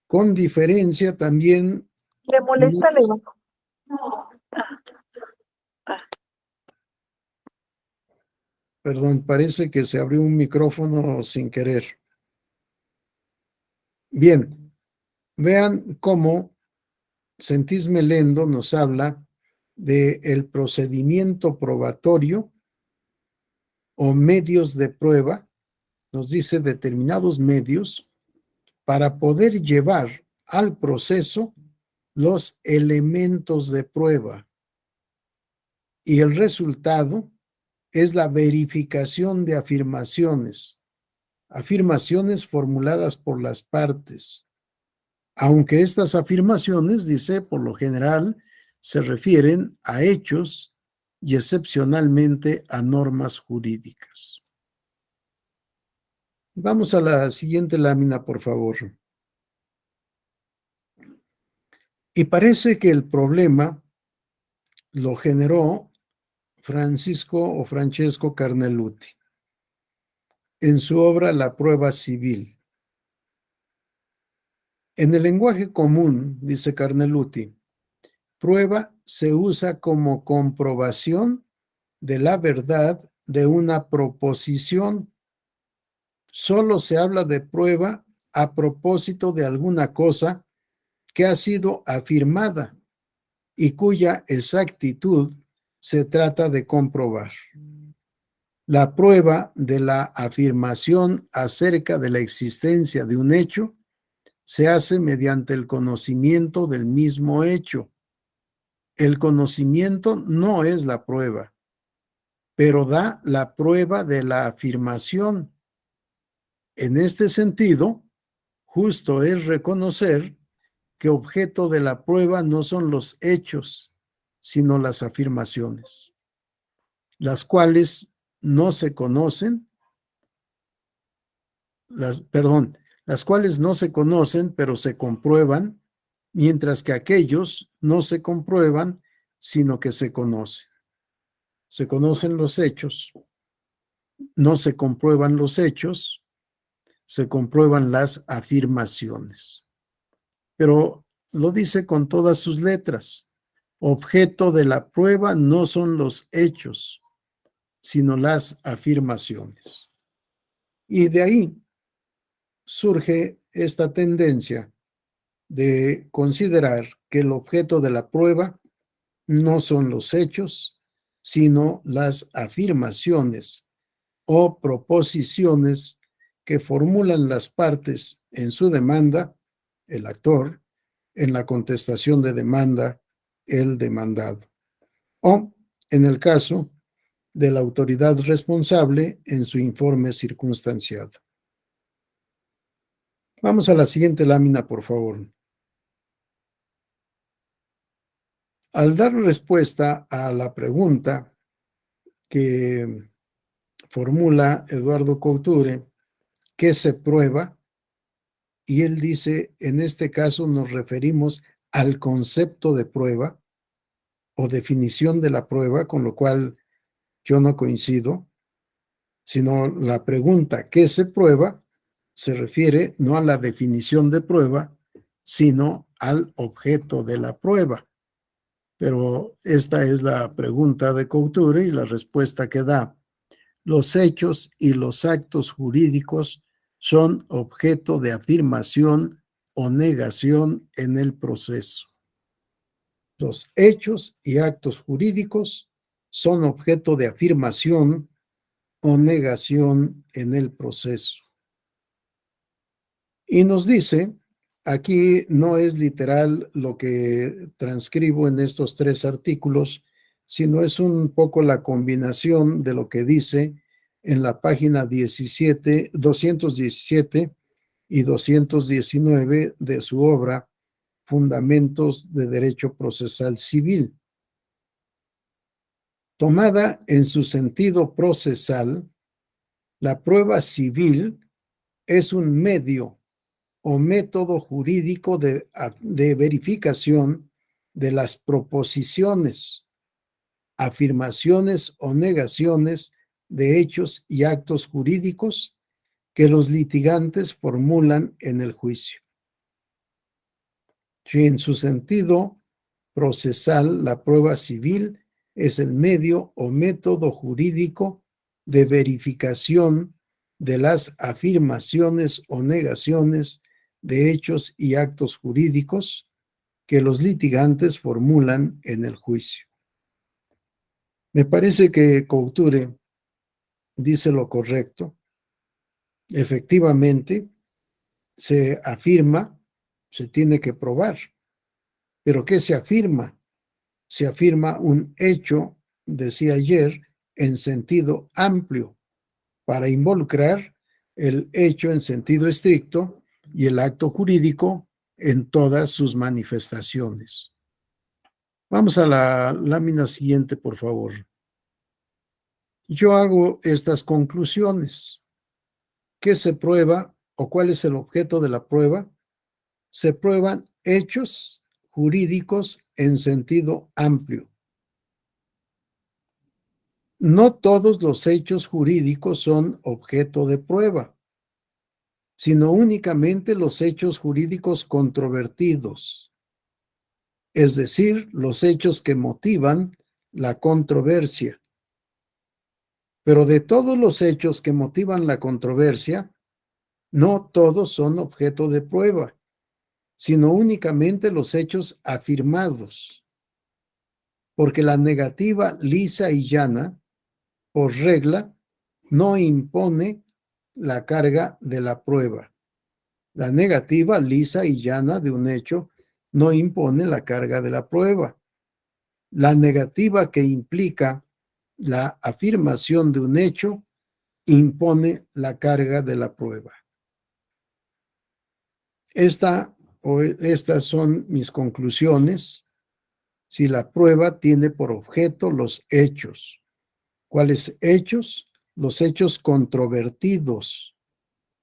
con diferencia también. ¿Le molesta, Leo? Perdón, parece que se abrió un micrófono sin querer. Bien, vean cómo Sentís Melendo nos habla del procedimiento probatorio o medios de prueba, nos dice determinados medios para poder llevar al proceso los elementos de prueba. Y el resultado es la verificación de afirmaciones, afirmaciones formuladas por las partes. Aunque estas afirmaciones, dice, por lo general, se refieren a hechos y excepcionalmente a normas jurídicas. Vamos a la siguiente lámina, por favor. Y parece que el problema lo generó Francesco Carneluti en su obra La prueba civil. En el lenguaje común, dice Carneluti, prueba se usa como comprobación de la verdad de una proposición. Solo se habla de prueba a propósito de alguna cosa que ha sido afirmada y cuya exactitud se trata de comprobar. La prueba de la afirmación acerca de la existencia de un hecho se hace mediante el conocimiento del mismo hecho. El conocimiento no es la prueba, pero da la prueba de la afirmación. En este sentido, justo es reconocer que objeto de la prueba no son los hechos, sino las afirmaciones, las cuales no se conocen, las cuales no se conocen, pero se comprueban, mientras que aquellos no se comprueban, sino que se conocen. Se conocen los hechos, no se comprueban los hechos, se comprueban las afirmaciones. Pero lo dice con todas sus letras. Objeto de la prueba no son los hechos, sino las afirmaciones. Y de ahí surge esta tendencia de considerar que el objeto de la prueba no son los hechos, sino las afirmaciones o proposiciones que formulan las partes en su demanda, el actor, en la contestación de demanda, el demandado, o, en el caso de la autoridad responsable, en su informe circunstanciado. Vamos a la siguiente lámina, por favor. Al dar respuesta a la pregunta que formula Eduardo Couture, ¿qué se prueba? Y él dice, en este caso nos referimos al concepto de prueba o definición de la prueba, con lo cual yo no coincido, sino la pregunta ¿qué se prueba? Se refiere no a la definición de prueba, sino al objeto de la prueba. Pero esta es la pregunta de Couture y la respuesta que da. Los hechos y los actos jurídicos son objeto de afirmación o negación en el proceso. Los hechos y actos jurídicos son objeto de afirmación o negación en el proceso. Y nos dice, aquí no es literal lo que transcribo en estos 3 artículos, sino es un poco la combinación de lo que dice en la página 217 y 219 de su obra Fundamentos de Derecho Procesal Civil. Tomada en su sentido procesal, la prueba civil es un medio o método jurídico de verificación de las proposiciones, afirmaciones o negaciones de hechos y actos jurídicos que los litigantes formulan en el juicio. Si en su sentido procesal, la prueba civil es el medio o método jurídico de verificación de las afirmaciones o negaciones de hechos y actos jurídicos que los litigantes formulan en el juicio. Me parece que Couture dice lo correcto. Efectivamente, se afirma, se tiene que probar. ¿Pero qué se afirma? Se afirma un hecho, decía ayer, en sentido amplio, para involucrar el hecho en sentido estricto y el acto jurídico en todas sus manifestaciones. Vamos a la lámina siguiente, por favor. Yo hago estas conclusiones. ¿Qué se prueba o cuál es el objeto de la prueba? Se prueban hechos jurídicos en sentido amplio. No todos los hechos jurídicos son objeto de prueba, sino únicamente los hechos jurídicos controvertidos, es decir, los hechos que motivan la controversia. Pero de todos los hechos que motivan la controversia, no todos son objeto de prueba, sino únicamente los hechos afirmados, porque la negativa lisa y llana, por regla, no impone la carga de la prueba. La negativa lisa y llana de un hecho no impone la carga de la prueba. La negativa que implica la afirmación de un hecho impone la carga de la prueba. Estas son mis conclusiones. Si la prueba tiene por objeto los hechos. ¿Cuáles hechos? Los hechos controvertidos,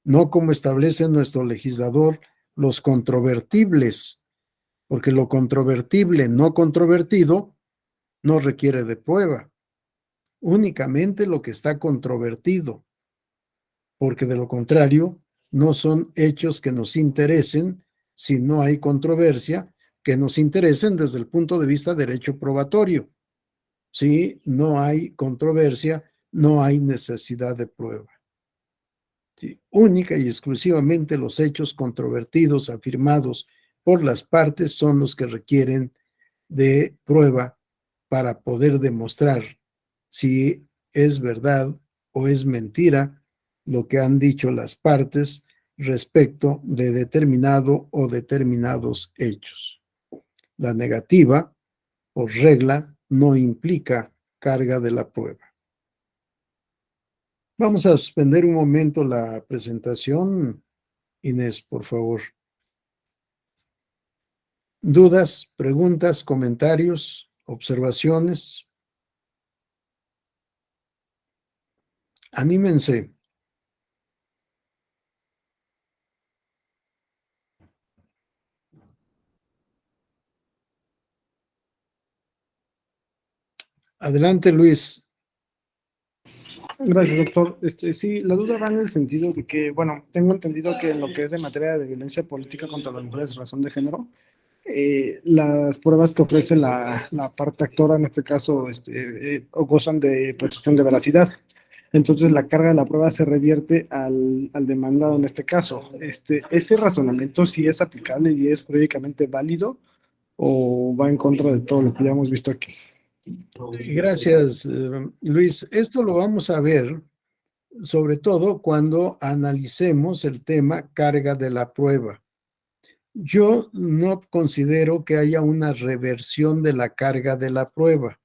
no como establece nuestro legislador, los controvertibles, porque lo controvertible no controvertido no requiere de prueba, únicamente lo que está controvertido, porque de lo contrario no son hechos que nos interesen si no hay controversia, que nos interesen desde el punto de vista derecho probatorio. Si no hay controversia, no hay necesidad de prueba. Sí, única y exclusivamente los hechos controvertidos afirmados por las partes son los que requieren de prueba para poder demostrar si es verdad o es mentira lo que han dicho las partes respecto de determinado o determinados hechos. La negativa, por regla, no implica carga de la prueba. Vamos a suspender un momento la presentación. Inés, por favor. ¿Dudas, preguntas, comentarios, observaciones? Anímense. Adelante, Luis. Gracias, doctor. Sí, la duda va en el sentido de que, bueno, tengo entendido que en lo que es de materia de violencia política contra las mujeres, razón de género, las pruebas que ofrece la parte actora, en este caso, o gozan de presunción de veracidad. Entonces, la carga de la prueba se revierte al demandado en este caso. ¿Ese razonamiento sí es aplicable y es jurídicamente válido o va en contra de todo lo que ya hemos visto aquí? Gracias, Luis. Esto lo vamos a ver sobre todo cuando analicemos el tema carga de la prueba. Yo no considero que haya una reversión de la carga de la prueba.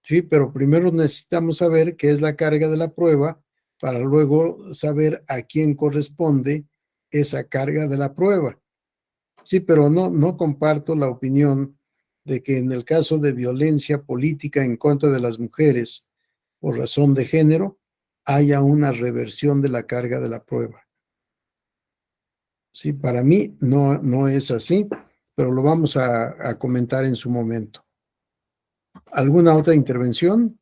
Sí, pero primero necesitamos saber qué es la carga de la prueba para luego saber a quién corresponde esa carga de la prueba. Sí, pero no comparto la opinión de que en el caso de violencia política en contra de las mujeres por razón de género haya una reversión de la carga de la prueba. Sí, para mí no es así, pero lo vamos a comentar en su momento. ¿Alguna otra intervención?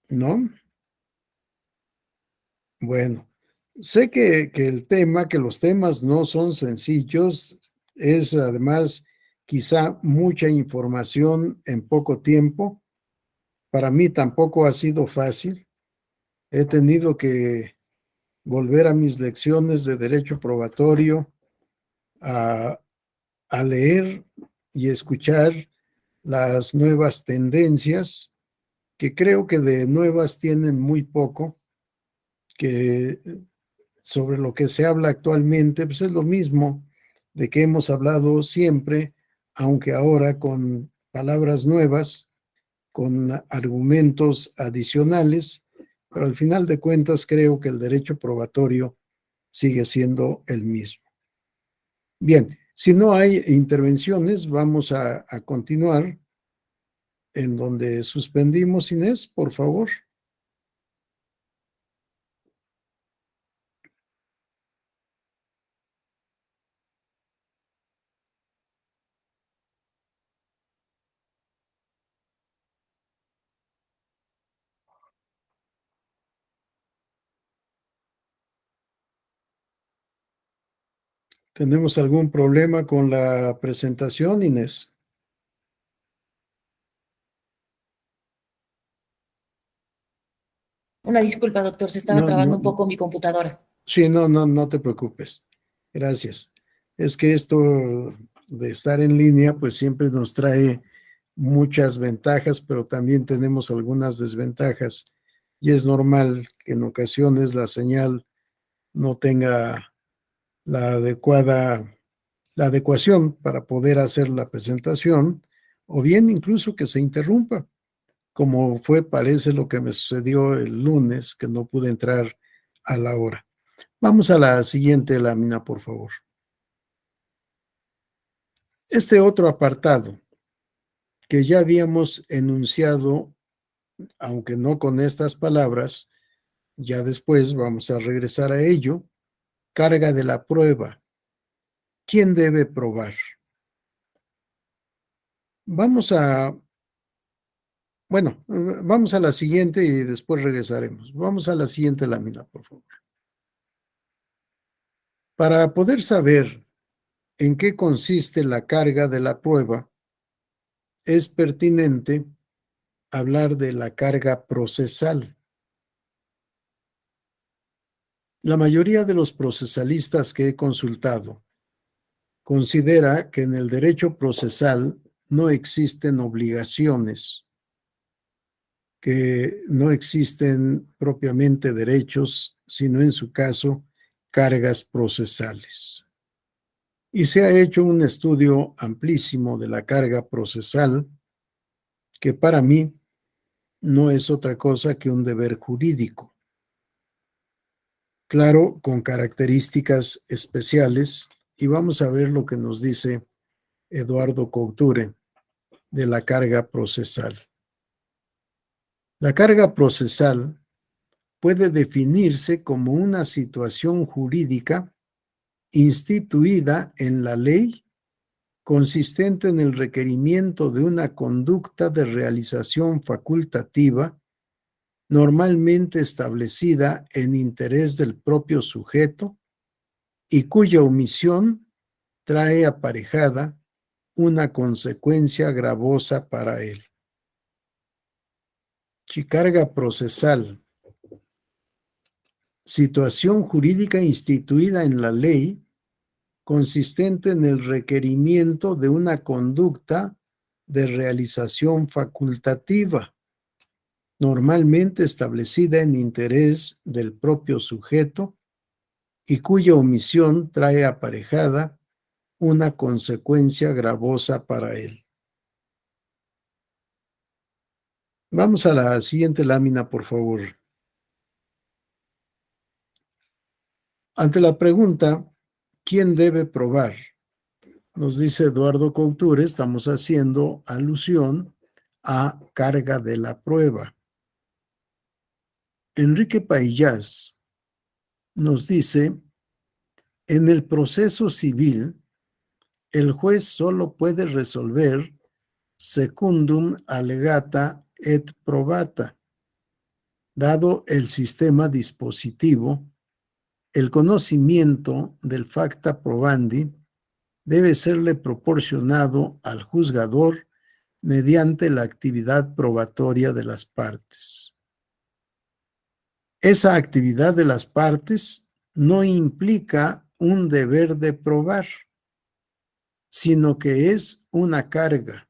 ¿No? Bueno, sé que los temas no son sencillos, es además quizá mucha información en poco tiempo. Para mí tampoco ha sido fácil. He tenido que volver a mis lecciones de derecho probatorio, a leer y escuchar las nuevas tendencias, que creo que de nuevas tienen muy poco, que sobre lo que se habla actualmente, pues es lo mismo de que hemos hablado siempre, aunque ahora con palabras nuevas, con argumentos adicionales, pero al final de cuentas creo que el derecho probatorio sigue siendo el mismo. Bien, si no hay intervenciones, vamos a continuar en donde suspendimos. Inés, por favor. ¿Tenemos algún problema con la presentación, Inés? Una disculpa, doctor, se estaba trabando un poco mi computadora. Sí, no te preocupes. Gracias. Es que esto de estar en línea, pues siempre nos trae muchas ventajas, pero también tenemos algunas desventajas. Y es normal que en ocasiones la señal no tenga la adecuación para poder hacer la presentación, o bien incluso que se interrumpa, como parece lo que me sucedió el lunes, que no pude entrar a la hora. Vamos a la siguiente lámina, por favor. Este otro apartado que ya habíamos enunciado, aunque no con estas palabras, ya después vamos a regresar a ello. Carga de la prueba. ¿Quién debe probar? Vamos a la siguiente y después regresaremos. Vamos a la siguiente lámina, por favor. Para poder saber en qué consiste la carga de la prueba, es pertinente hablar de la carga procesal. La mayoría de los procesalistas que he consultado considera que en el derecho procesal no existen obligaciones, que no existen propiamente derechos, sino en su caso cargas procesales. Y se ha hecho un estudio amplísimo de la carga procesal, que para mí no es otra cosa que un deber jurídico. Claro, con características especiales, y vamos a ver lo que nos dice Eduardo Couture de la carga procesal. La carga procesal puede definirse como una situación jurídica instituida en la ley consistente en el requerimiento de una conducta de realización facultativa normalmente establecida en interés del propio sujeto y cuya omisión trae aparejada una consecuencia gravosa para él. Si carga procesal, situación jurídica instituida en la ley consistente en el requerimiento de una conducta de realización facultativa, normalmente establecida en interés del propio sujeto y cuya omisión trae aparejada una consecuencia gravosa para él. Vamos a la siguiente lámina, por favor. Ante la pregunta, ¿quién debe probar? Nos dice Eduardo Couture, estamos haciendo alusión a carga de la prueba. Enrique Paillás nos dice, en el proceso civil, el juez solo puede resolver secundum allegata et probata. Dado el sistema dispositivo, el conocimiento del facta probandi debe serle proporcionado al juzgador mediante la actividad probatoria de las partes. Esa actividad de las partes no implica un deber de probar, sino que es una carga,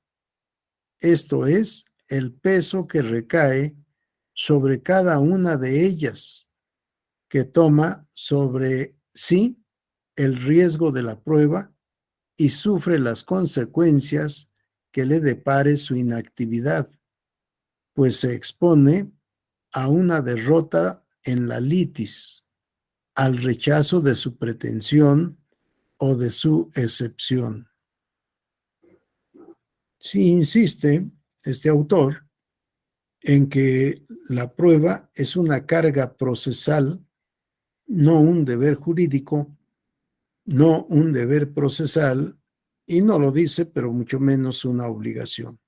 esto es, el peso que recae sobre cada una de ellas, que toma sobre sí el riesgo de la prueba y sufre las consecuencias que le depare su inactividad, pues se expone a una derrota en la litis, al rechazo de su pretensión o de su excepción. Sí insiste este autor en que la prueba es una carga procesal, no un deber jurídico, no un deber procesal, y no lo dice, pero mucho menos una obligación.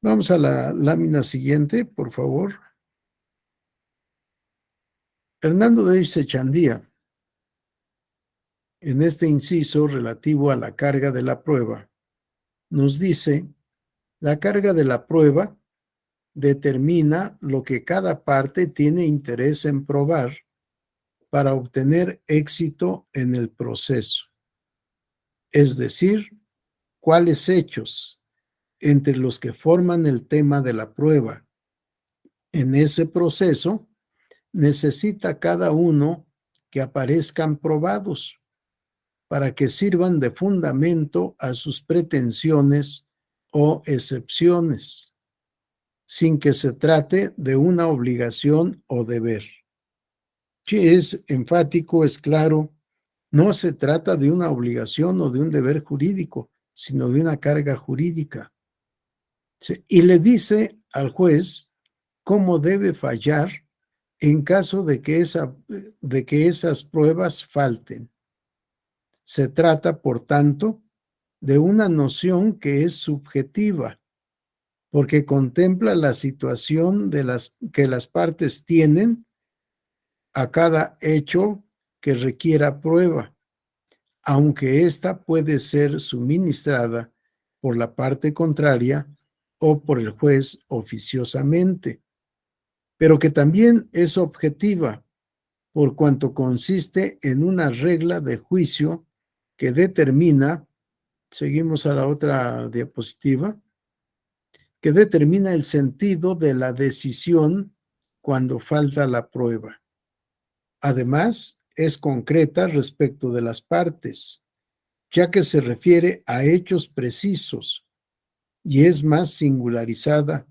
Vamos a la lámina siguiente, por favor. Hernando Davis Echandía, en este inciso relativo a la carga de la prueba, nos dice, la carga de la prueba determina lo que cada parte tiene interés en probar para obtener éxito en el proceso. Es decir, cuáles hechos entre los que forman el tema de la prueba. En ese proceso, necesita cada uno que aparezcan probados para que sirvan de fundamento a sus pretensiones o excepciones, sin que se trate de una obligación o deber. Sí, es enfático, es claro, no se trata de una obligación o de un deber jurídico, sino de una carga jurídica. Sí, y le dice al juez cómo debe fallar en caso de que esas pruebas falten. Se trata, por tanto, de una noción que es subjetiva, porque contempla la situación que las partes tienen a cada hecho que requiera prueba, aunque ésta puede ser suministrada por la parte contraria o por el juez oficiosamente, pero que también es objetiva, por cuanto consiste en una regla de juicio que determina, seguimos a la otra diapositiva, que determina el sentido de la decisión cuando falta la prueba. Además, es concreta respecto de las partes, ya que se refiere a hechos precisos y es más singularizada,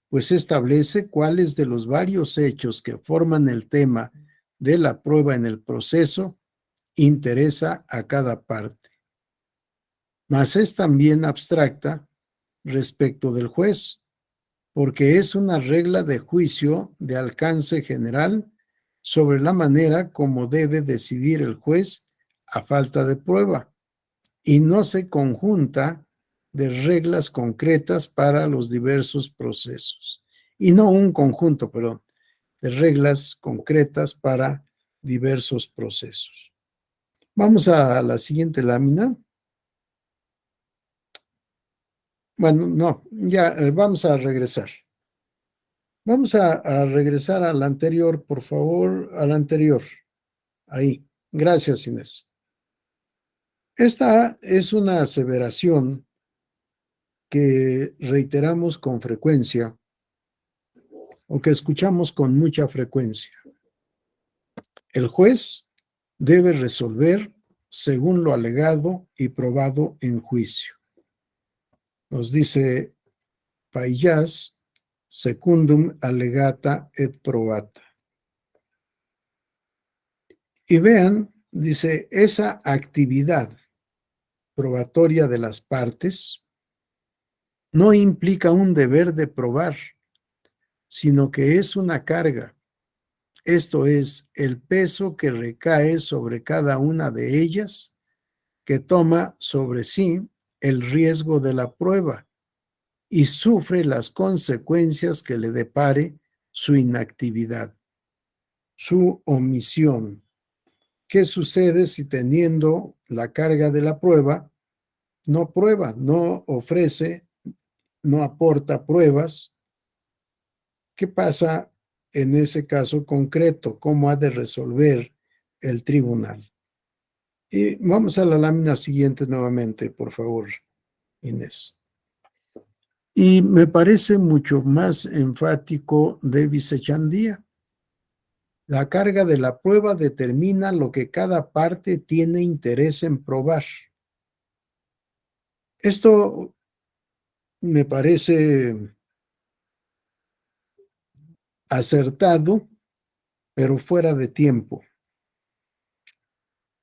pues establece cuáles de los varios hechos que forman el tema de la prueba en el proceso interesa a cada parte. Mas es también abstracta respecto del juez, porque es una regla de juicio de alcance general sobre la manera como debe decidir el juez a falta de prueba, y no se conjunta de reglas concretas para los diversos procesos, y no un conjunto, perdón, de reglas concretas para diversos procesos. Vamos a la siguiente lámina. Bueno, no, ya vamos a regresar. Vamos a regresar a la anterior, por favor, a la anterior. Ahí. Gracias, Inés. Esta es una aseveración que reiteramos con frecuencia o que escuchamos con mucha frecuencia. El juez debe resolver según lo alegado y probado en juicio. Nos dice Paillas, secundum allegata et probata. Y vean, dice, esa actividad probatoria de las partes no implica un deber de probar, sino que es una carga. Esto es, el peso que recae sobre cada una de ellas, que toma sobre sí el riesgo de la prueba y sufre las consecuencias que le depare su inactividad, su omisión. ¿Qué sucede si teniendo la carga de la prueba, no prueba, no ofrece, no aporta pruebas? ¿Qué pasa en ese caso concreto? ¿Cómo ha de resolver el tribunal? Y vamos a la lámina siguiente nuevamente, por favor, Inés. Y me parece mucho más enfático de Vicechandía. La carga de la prueba determina lo que cada parte tiene interés en probar. Esto me parece acertado, pero fuera de tiempo.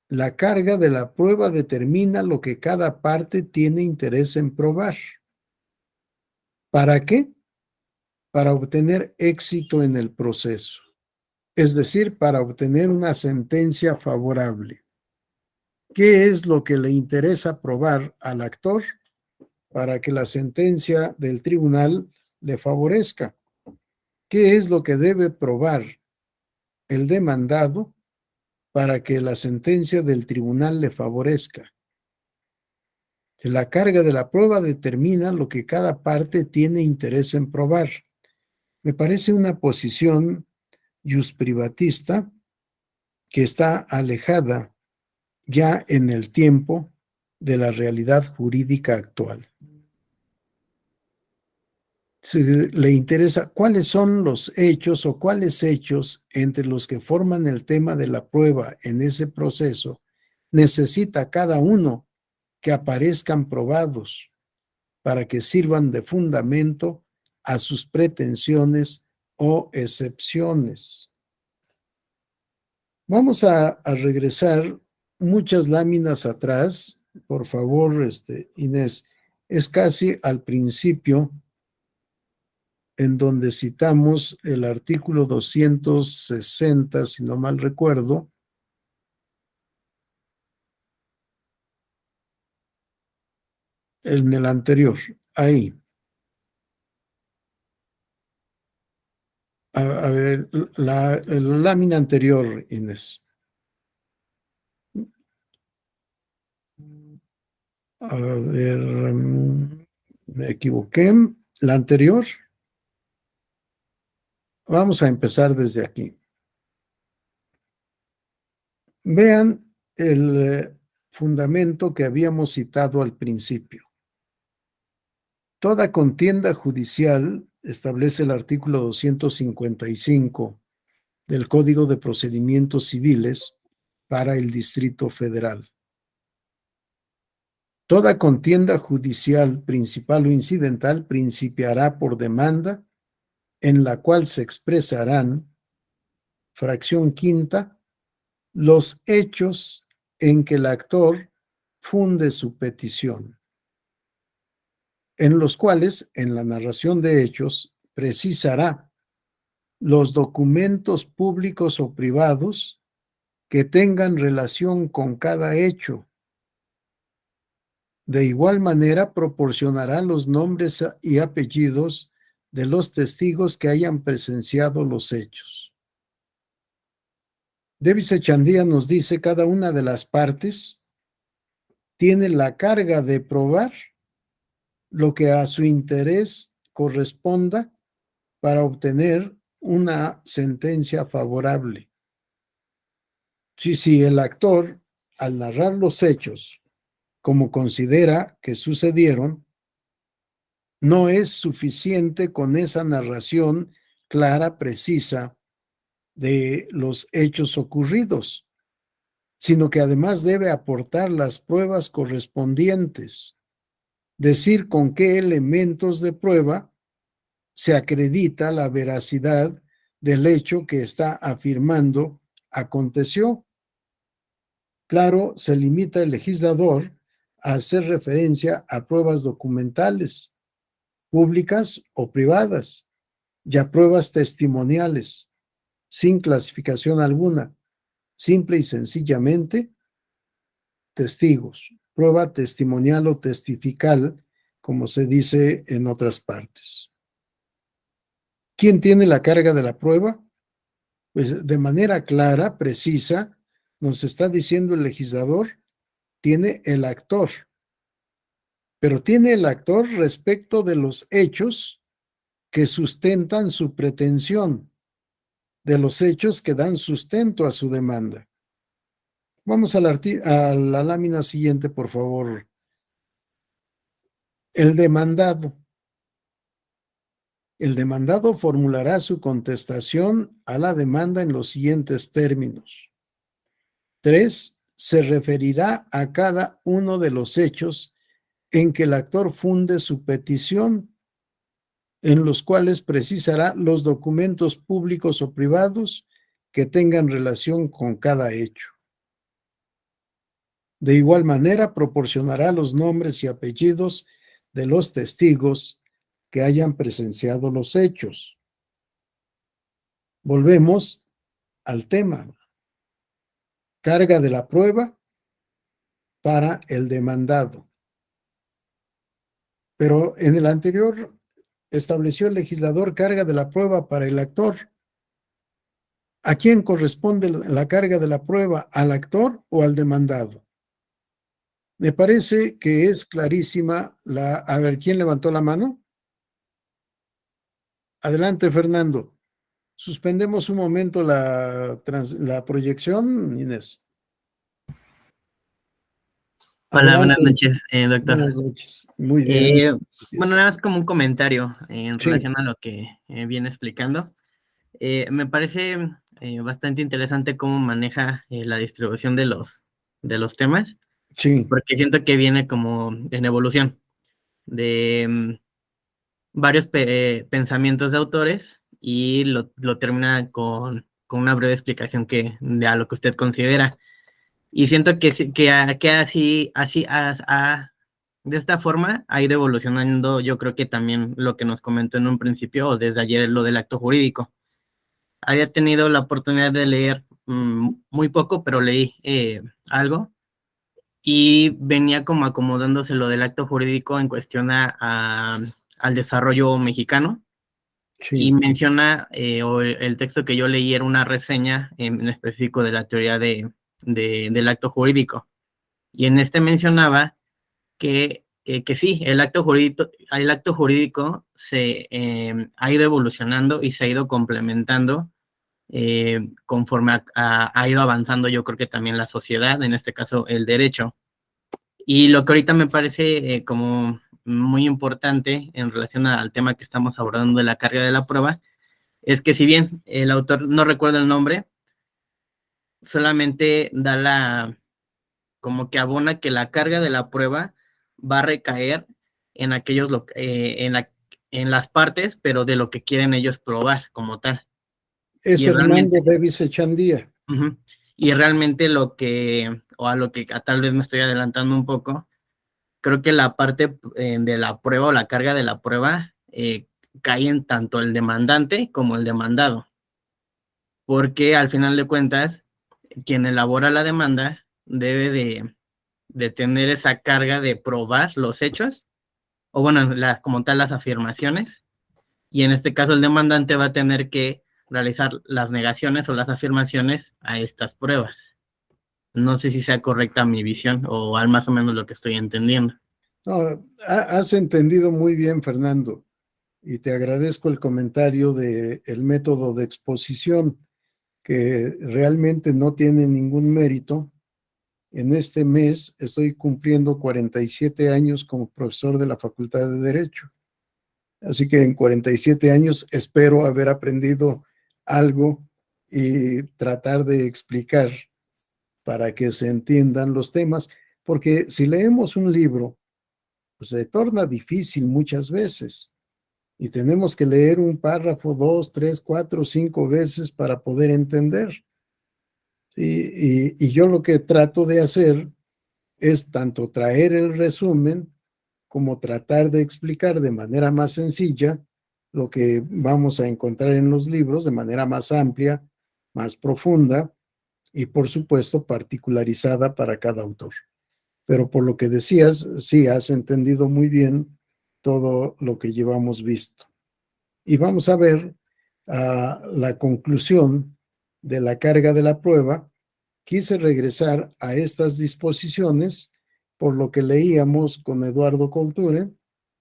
La carga de la prueba determina lo que cada parte tiene interés en probar. ¿Para qué? Para obtener éxito en el proceso, es decir, para obtener una sentencia favorable. ¿Qué es lo que le interesa probar al actor para que la sentencia del tribunal le favorezca? ¿Qué es lo que debe probar el demandado para que la sentencia del tribunal le favorezca? La carga de la prueba determina lo que cada parte tiene interés en probar. Me parece una posición iusprivatista que está alejada ya en el tiempo de la realidad jurídica actual. Si le interesa cuáles son los hechos o cuáles hechos entre los que forman el tema de la prueba en ese proceso necesita cada uno que aparezcan probados para que sirvan de fundamento a sus pretensiones o excepciones. Vamos a regresar muchas láminas atrás, por favor, Inés. Es casi al principio en donde citamos el artículo 260, si no mal recuerdo. En el anterior, ahí. A ver, la lámina anterior, Inés. A ver, me equivoqué. La anterior. Vamos a empezar desde aquí. Vean el fundamento que habíamos citado al principio. Toda contienda judicial, establece el artículo 255 del Código de Procedimientos Civiles para el Distrito Federal. Toda contienda judicial, principal o incidental, principiará por demanda, en la cual se expresarán, fracción quinta, los hechos en que el actor funde su petición, en los cuales, en la narración de hechos, precisará los documentos públicos o privados que tengan relación con cada hecho. De igual manera, proporcionará los nombres y apellidos de los testigos que hayan presenciado los hechos. Davis Echandía nos dice: cada una de las partes tiene la carga de probar lo que a su interés corresponda para obtener una sentencia favorable. Si el actor, al narrar los hechos como considera que sucedieron, no es suficiente con esa narración clara, precisa de los hechos ocurridos, sino que además debe aportar las pruebas correspondientes, decir con qué elementos de prueba se acredita la veracidad del hecho que está afirmando aconteció. Claro, se limita el legislador a hacer referencia a pruebas documentales, públicas o privadas, y a pruebas testimoniales, sin clasificación alguna, simple y sencillamente testigos, prueba testimonial o testifical, como se dice en otras partes. ¿Quién tiene la carga de la prueba? Pues de manera clara, precisa, nos está diciendo el legislador, tiene el actor. Pero tiene el actor respecto de los hechos que sustentan su pretensión, de los hechos que dan sustento a su demanda. Vamos a la lámina siguiente, por favor. El demandado. El demandado formulará su contestación a la demanda en los siguientes términos. 3. Se referirá a cada uno de los hechos en que el actor funde su petición, en los cuales precisará los documentos públicos o privados que tengan relación con cada hecho. De igual manera, proporcionará los nombres y apellidos de los testigos que hayan presenciado los hechos. Volvemos al tema. Carga de la prueba para el demandado. Pero en el anterior estableció el legislador carga de la prueba para el actor. ¿A quién corresponde la carga de la prueba? ¿Al actor o al demandado? Me parece que es clarísima la... A ver, ¿quién levantó la mano? Adelante, Fernando. Suspendemos un momento la proyección, Inés. Hola, buenas Adelante. noches, doctor. Buenas noches. Muy bien. Bueno, nada más como un comentario en Sí. relación a lo que viene explicando. Me parece bastante interesante cómo maneja la distribución de los temas, Sí, porque siento que viene como en evolución de varios pensamientos de autores y lo termina con una breve explicación de a lo que usted considera. Y siento que, que de esta forma ha ido evolucionando, yo creo que también lo que nos comentó en un principio, o desde ayer, lo del acto jurídico. Había tenido la oportunidad de leer muy poco, pero leí algo, y venía como acomodándose lo del acto jurídico en cuestión al desarrollo mexicano, y sí, menciona, o el texto que yo leí era una reseña en específico de la teoría del acto jurídico. Y en este mencionaba que sí, el acto jurídico ha ido evolucionando y se ha ido complementando conforme ha ido avanzando, yo creo que también la sociedad, en este caso el derecho. Y lo que ahorita me parece como muy importante en relación al tema que estamos abordando de la carga de la prueba, es que si bien el autor no recuerda el nombre, solamente como que abona que la carga de la prueba va a recaer en en las partes, pero de lo que quieren ellos probar como tal. es Y Hernando realmente, Davis Echandía. ujú, y realmente a lo que tal vez me estoy adelantando un poco, creo que la parte de la prueba o la carga de la prueba cae en tanto el demandante como el demandado, porque al final de cuentas, quien elabora la demanda debe de tener esa carga de probar los hechos, o bueno, como tal las afirmaciones, y en este caso el demandante va a tener que realizar las negaciones o las afirmaciones a estas pruebas. No sé si sea correcta mi visión o al más o menos lo que estoy entendiendo. No, has entendido muy bien, Fernando, y te agradezco el comentario del método de exposición, que realmente no tiene ningún mérito. En este mes estoy cumpliendo 47 años como profesor de la Facultad de Derecho. Así que en 47 años espero haber aprendido algo y tratar de explicar para que se entiendan los temas, porque si leemos un libro, pues se torna difícil muchas veces y tenemos que leer un párrafo 2, 3, 4, 5 veces para poder entender. Y yo lo que trato de hacer es tanto traer el resumen como tratar de explicar de manera más sencilla lo que vamos a encontrar en los libros de manera más amplia, más profunda y por supuesto particularizada para cada autor. Pero por lo que decías, sí, has entendido muy bien todo lo que llevamos visto. Y vamos a ver la conclusión de la carga de la prueba. Quise regresar a estas disposiciones por lo que leíamos con Eduardo Couture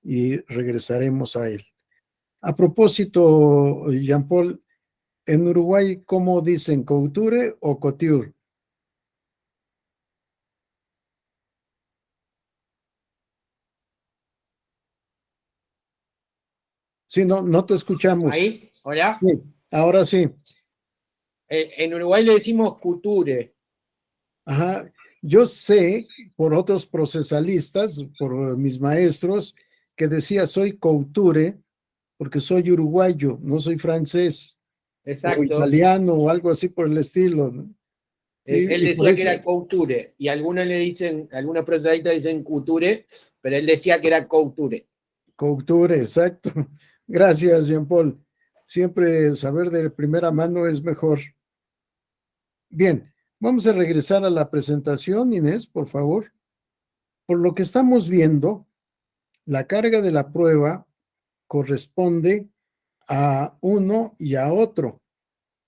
y regresaremos a él. A propósito, Jean-Paul, en Uruguay, ¿cómo dicen, couture o couture? Sí, no, no te escuchamos. ¿Ahí? ¿Hola? Sí, ahora sí. En Uruguay le decimos couture. Ajá. Yo sé por otros procesalistas, por mis maestros, que decía soy couture porque soy uruguayo, no soy francés o Exacto. italiano o algo así por el estilo, ¿no? Él Y por decía que eso, era couture, y algunos le dicen, algunos profesionalistas dicen couture, pero él decía que era couture. couture, exacto. Gracias, Jean-Paul. Siempre saber de primera mano es mejor. Bien, vamos a regresar a la presentación, Inés, por favor. Por lo que estamos viendo, la carga de la prueba corresponde a uno y a otro.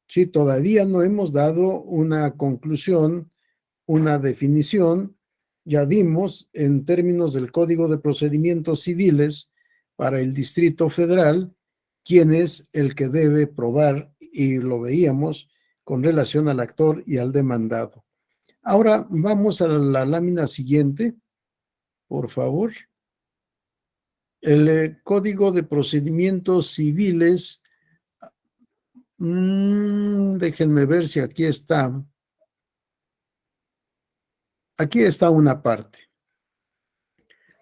Sí, todavía no hemos dado una conclusión, una definición. Ya vimos en términos del Código de Procedimientos Civiles para el Distrito Federal quién es el que debe probar, y lo veíamos con relación al actor y al demandado. Ahora vamos a la lámina siguiente por favor. El Código de Procedimientos Civiles, déjenme ver si aquí está. Aquí está una parte.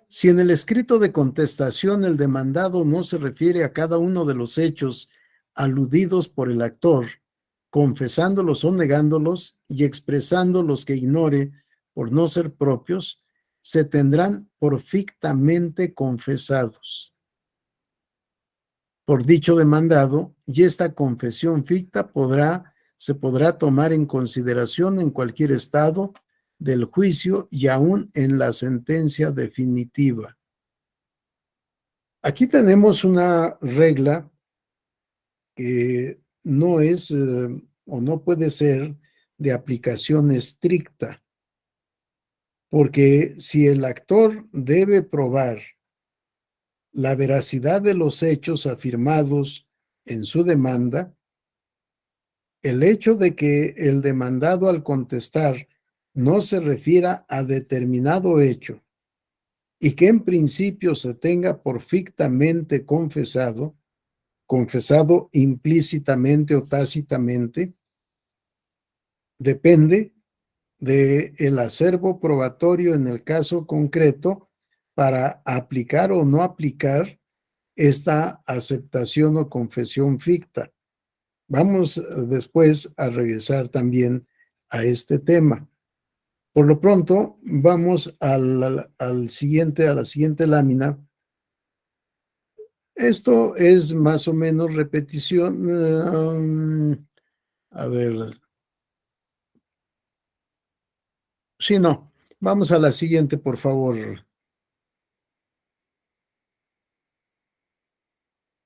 Si en el escrito de contestación el demandado no se refiere a cada uno de los hechos aludidos por el actor, confesándolos o negándolos y expresando los que ignore por no ser propios, se tendrán por fictamente confesados por dicho demandado, y esta confesión ficta se podrá tomar en consideración en cualquier estado del juicio y aún en la sentencia definitiva. Aquí tenemos una regla que no es o no puede ser de aplicación estricta, porque si el actor debe probar la veracidad de los hechos afirmados en su demanda, el hecho de que el demandado al contestar no se refiera a determinado hecho y que en principio se tenga por fictamente confesado implícitamente o tácitamente, depende del acervo probatorio en el caso concreto para aplicar o no aplicar esta aceptación o confesión ficta. Vamos después a regresar también a este tema. Por lo pronto, vamos a la siguiente lámina. Esto es más o menos repetición. A ver. Sí, no. Vamos a la siguiente, por favor.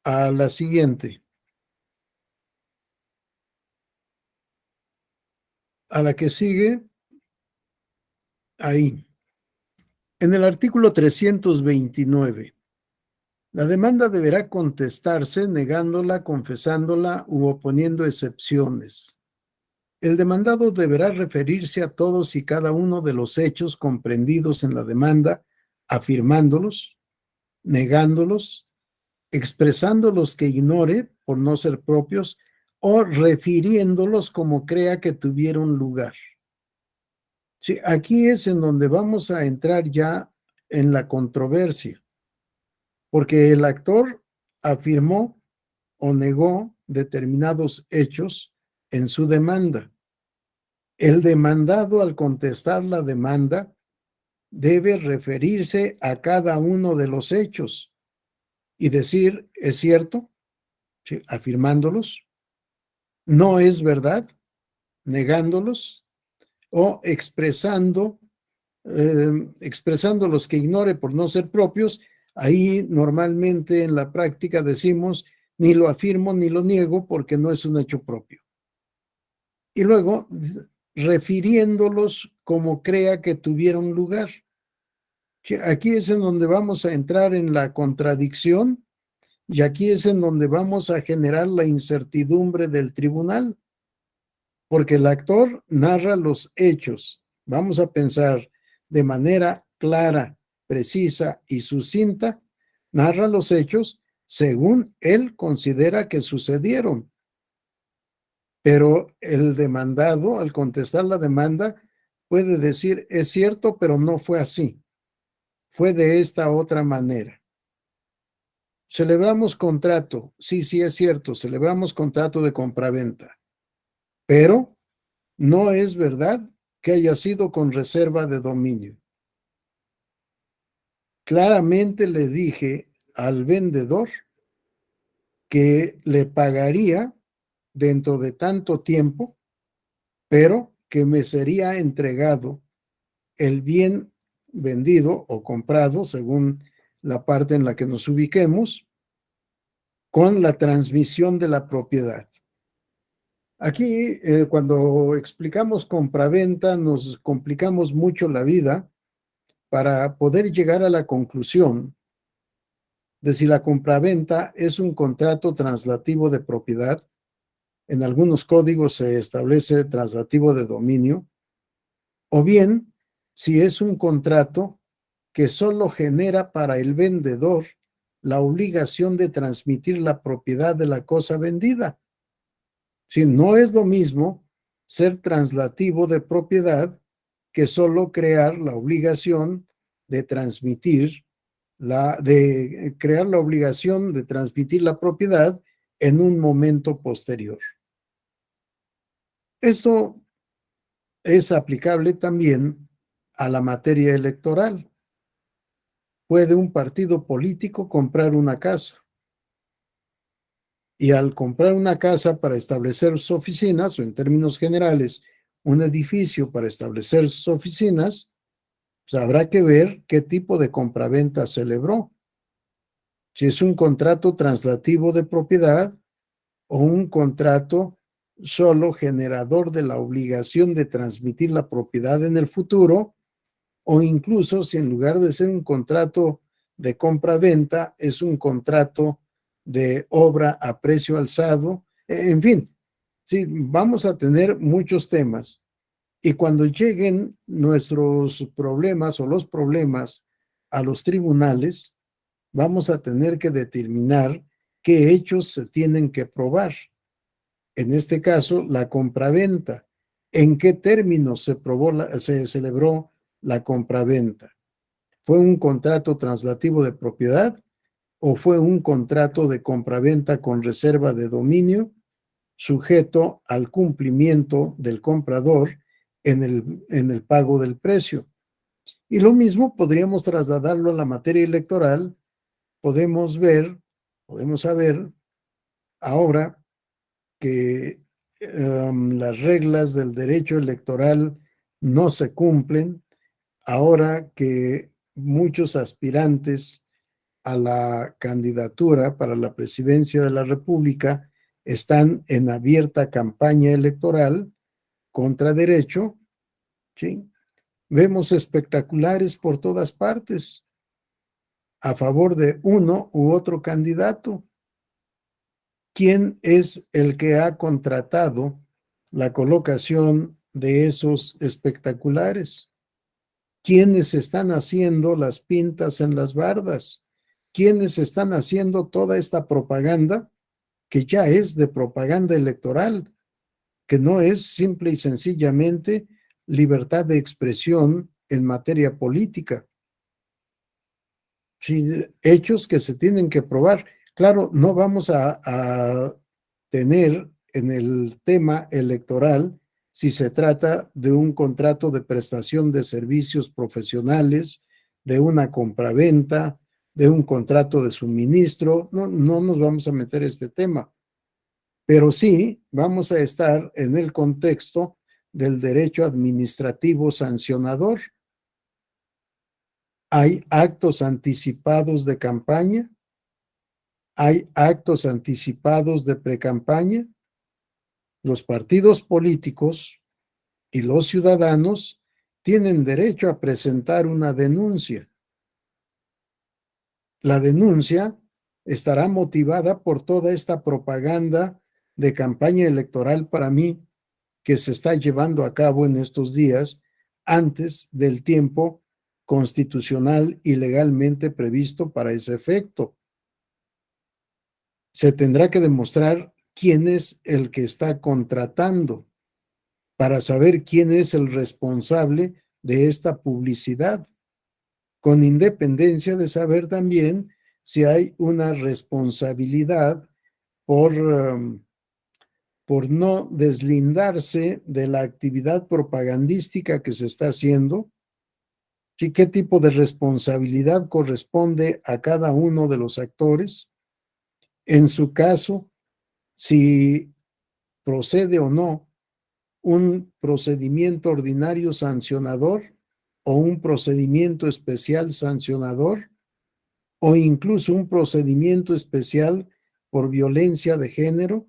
A la siguiente. A la que sigue. Ahí. En el artículo 329. La demanda deberá contestarse negándola, confesándola u oponiendo excepciones. El demandado deberá referirse a todos y cada uno de los hechos comprendidos en la demanda, afirmándolos, negándolos, expresando los que ignore por no ser propios o refiriéndolos como crea que tuvieron lugar. Sí, aquí es en donde vamos a entrar ya en la controversia, porque el actor afirmó o negó determinados hechos en su demanda. El demandado, al contestar la demanda, debe referirse a cada uno de los hechos y decir, ¿es cierto? ¿Sí? Afirmándolos. ¿No es verdad? Negándolos. O expresando los que ignore por no ser propios. Ahí normalmente en la práctica decimos, ni lo afirmo ni lo niego porque no es un hecho propio. Y luego, refiriéndolos como crea que tuvieron lugar. Aquí es en donde vamos a entrar en la contradicción y aquí es en donde vamos a generar la incertidumbre del tribunal, porque el actor narra los hechos. Vamos a pensar de manera clara, precisa y sucinta, narra los hechos según él considera que sucedieron. Pero el demandado, al contestar la demanda, puede decir, es cierto, pero no fue así. Fue de esta otra manera. Celebramos contrato. Sí, es cierto, celebramos contrato de compraventa. Pero no es verdad que haya sido con reserva de dominio. Claramente le dije al vendedor que le pagaría dentro de tanto tiempo, pero que me sería entregado el bien vendido o comprado, según la parte en la que nos ubiquemos, con la transmisión de la propiedad. Aquí, cuando explicamos compraventa, nos complicamos mucho la vida para poder llegar a la conclusión de si la compraventa es un contrato translativo de propiedad. En algunos códigos se establece translativo de dominio, o bien si es un contrato que solo genera para el vendedor la obligación de transmitir la propiedad de la cosa vendida. Si no es lo mismo ser translativo de propiedad que solo crear la obligación de transmitir crear la obligación de transmitir la propiedad en un momento posterior. Esto es aplicable también a la materia electoral. Puede un partido político comprar una casa y al comprar una casa para establecer sus oficinas, o en términos generales, un edificio para establecer sus oficinas, pues habrá que ver qué tipo de compraventa celebró. Si es un contrato translativo de propiedad o un contrato solo generador de la obligación de transmitir la propiedad en el futuro, o incluso si en lugar de ser un contrato de compra-venta es un contrato de obra a precio alzado. En fin, sí, vamos a tener muchos temas. Y cuando lleguen nuestros problemas o los problemas a los tribunales, vamos a tener que determinar qué hechos se tienen que probar. En este caso, la compraventa. ¿En qué términos se celebró la compraventa? ¿Fue un contrato translativo de propiedad o fue un contrato de compraventa con reserva de dominio sujeto al cumplimiento del comprador en el pago del precio? Y lo mismo podríamos trasladarlo a la materia electoral. Podemos saber ahora que las reglas del derecho electoral no se cumplen, ahora que muchos aspirantes a la candidatura para la presidencia de la República están en abierta campaña electoral contra derecho, ¿sí? Vemos espectaculares por todas partes a favor de uno u otro candidato. ¿Quién es el que ha contratado la colocación de esos espectaculares? ¿Quiénes están haciendo las pintas en las bardas? ¿Quiénes están haciendo toda esta propaganda que ya es de propaganda electoral, que no es simple y sencillamente libertad de expresión en materia política? Sí, hechos que se tienen que probar. Claro, no vamos a tener en el tema electoral si se trata de un contrato de prestación de servicios profesionales, de una compraventa, de un contrato de suministro. No nos vamos a meter este tema, pero sí vamos a estar en el contexto del derecho administrativo sancionador. ¿Hay actos anticipados de campaña? ¿Hay actos anticipados de precampaña? Los partidos políticos y los ciudadanos tienen derecho a presentar una denuncia. La denuncia estará motivada por toda esta propaganda de campaña electoral para mí que se está llevando a cabo en estos días antes del tiempo constitucional y legalmente previsto para ese efecto. Se tendrá que demostrar quién es el que está contratando para saber quién es el responsable de esta publicidad, con independencia de saber también si hay una responsabilidad por no deslindarse de la actividad propagandística que se está haciendo. ¿Y qué tipo de responsabilidad corresponde a cada uno de los actores? En su caso, si procede o no un procedimiento ordinario sancionador o un procedimiento especial sancionador o incluso un procedimiento especial por violencia de género.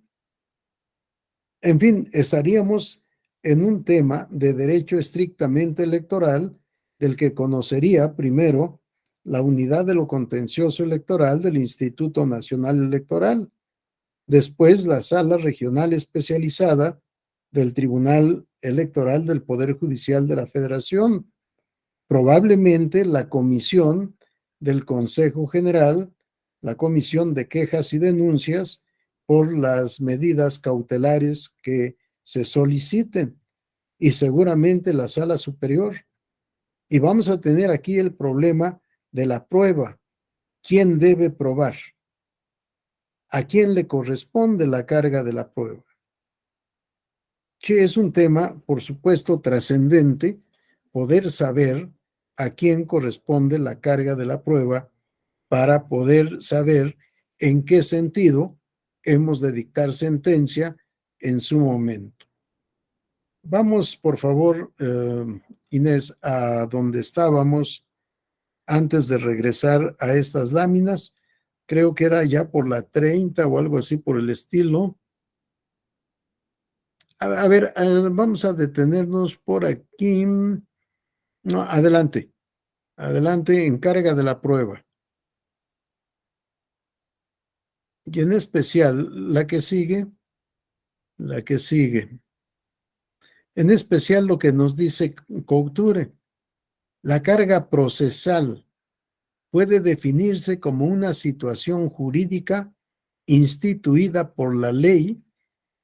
En fin, estaríamos en un tema de derecho estrictamente electoral del que conocería primero la unidad de lo contencioso electoral del Instituto Nacional Electoral, después la sala regional especializada del Tribunal Electoral del Poder Judicial de la Federación, Probablemente la comisión del Consejo General, la comisión de quejas y denuncias por las medidas cautelares que se soliciten, y seguramente la sala superior. Y vamos a tener aquí el problema de la prueba. ¿Quién debe probar? ¿A quién le corresponde la carga de la prueba? Sí, es un tema, por supuesto, trascendente, poder saber a quién corresponde la carga de la prueba para poder saber en qué sentido hemos de dictar sentencia en su momento. Vamos, por favor, Inés, a donde estábamos antes de regresar a estas láminas. Creo que era ya por la 30 o algo así por el estilo. A ver, vamos a detenernos por aquí. No, adelante. Adelante, encarga de la prueba. Y en especial, la que sigue. En especial lo que nos dice Couture. La carga procesal puede definirse como una situación jurídica instituida por la ley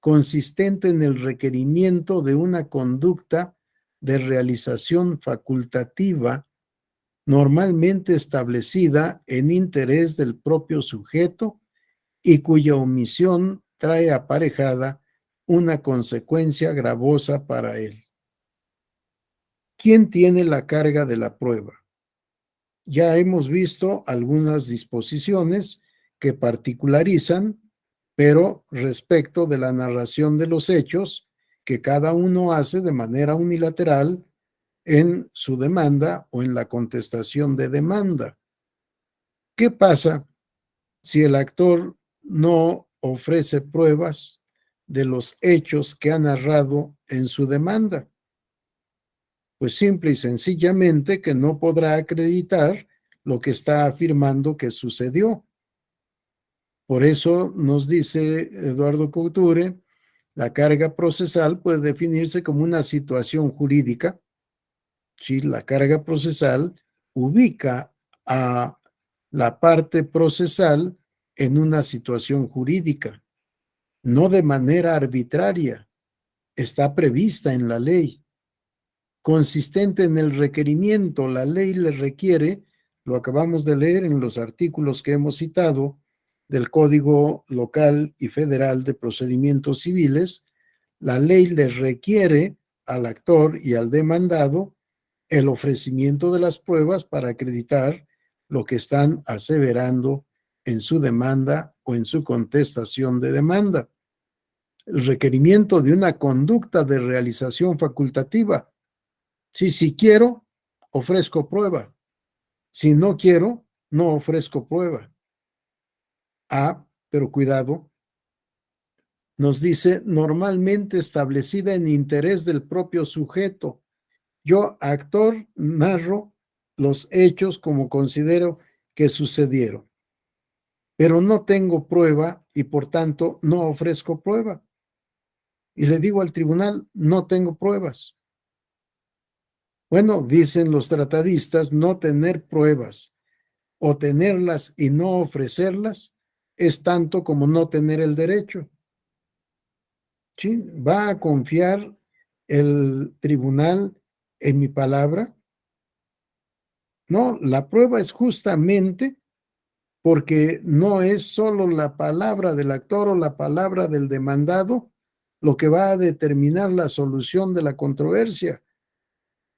consistente en el requerimiento de una conducta de realización facultativa normalmente establecida en interés del propio sujeto y cuya omisión trae aparejada una consecuencia gravosa para él. ¿Quién tiene la carga de la prueba? Ya hemos visto algunas disposiciones que particularizan, pero respecto de la narración de los hechos que cada uno hace de manera unilateral en su demanda o en la contestación de demanda. ¿Qué pasa si el actor no ofrece pruebas de los hechos que ha narrado en su demanda? Pues simple y sencillamente que no podrá acreditar lo que está afirmando que sucedió. Por eso nos dice Eduardo Couture, la carga procesal puede definirse como una situación jurídica. Sí, la carga procesal ubica a la parte procesal en una situación jurídica, no de manera arbitraria, está prevista en la ley. Consistente en el requerimiento, la ley le requiere, lo acabamos de leer en los artículos que hemos citado del Código Local y Federal de Procedimientos Civiles, la ley le requiere al actor y al demandado el ofrecimiento de las pruebas para acreditar lo que están aseverando en su demanda o en su contestación de demanda. El requerimiento de una conducta de realización facultativa. Si quiero, ofrezco prueba. Si no quiero, no ofrezco prueba. Pero cuidado, nos dice normalmente establecida en interés del propio sujeto. Yo, actor, narro los hechos como considero que sucedieron, pero no tengo prueba y por tanto no ofrezco prueba. Y le digo al tribunal, no tengo pruebas. Bueno, dicen los tratadistas, no tener pruebas o tenerlas y no ofrecerlas es tanto como no tener el derecho. ¿Sí? ¿Va a confiar el tribunal en mi palabra? No, la prueba es justamente porque no es solo la palabra del actor o la palabra del demandado lo que va a determinar la solución de la controversia,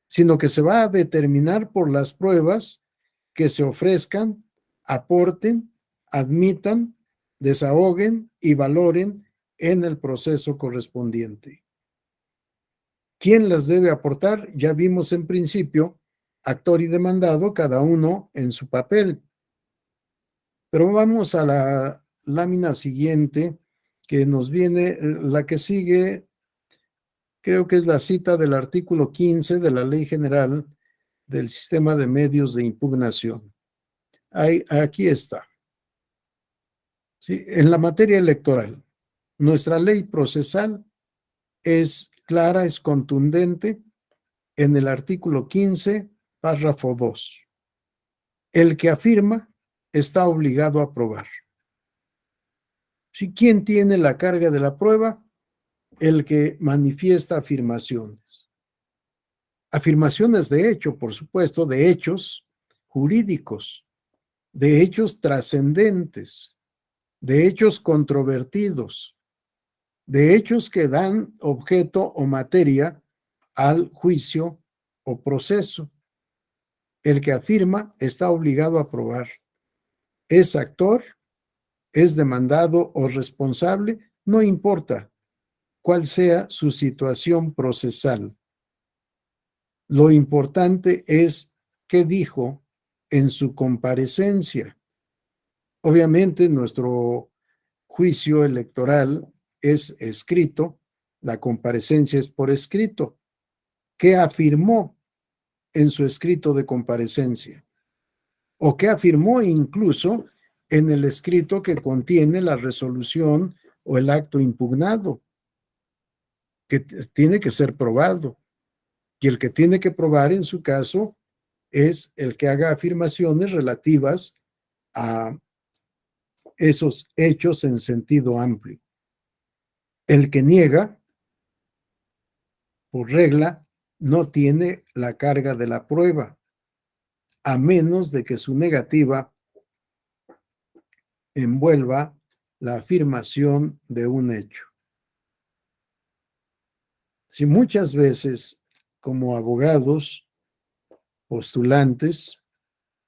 sino que se va a determinar por las pruebas que se ofrezcan, aporten, admitan, desahoguen y valoren en el proceso correspondiente. ¿Quién las debe aportar? Ya vimos en principio, actor y demandado, cada uno en su papel. Pero vamos a la lámina siguiente, que nos viene, la que sigue, creo que es la cita del artículo 15 de la Ley General del Sistema de Medios de Impugnación. Aquí está. ¿Sí? En la materia electoral, nuestra ley procesal es clara, es contundente. En el artículo 15, Párrafo 2. El que afirma está obligado a probar. ¿Quién tiene la carga de la prueba? El que manifiesta afirmaciones. Afirmaciones de hecho, por supuesto, de hechos jurídicos, de hechos trascendentes, de hechos controvertidos, de hechos que dan objeto o materia al juicio o proceso. El que afirma está obligado a probar. ¿Es actor? ¿Es demandado o responsable? No importa cuál sea su situación procesal. Lo importante es qué dijo en su comparecencia. Obviamente, nuestro juicio electoral es escrito, la comparecencia es por escrito. ¿Qué afirmó en su escrito de comparecencia? ¿O qué afirmó incluso en el escrito que contiene la resolución o el acto impugnado? Que tiene que ser probado. Y el que tiene que probar en su caso es el que haga afirmaciones relativas a esos hechos en sentido amplio. El que niega, por regla, no tiene la carga de la prueba, a menos de que su negativa envuelva la afirmación de un hecho. Si muchas veces, como abogados, postulantes,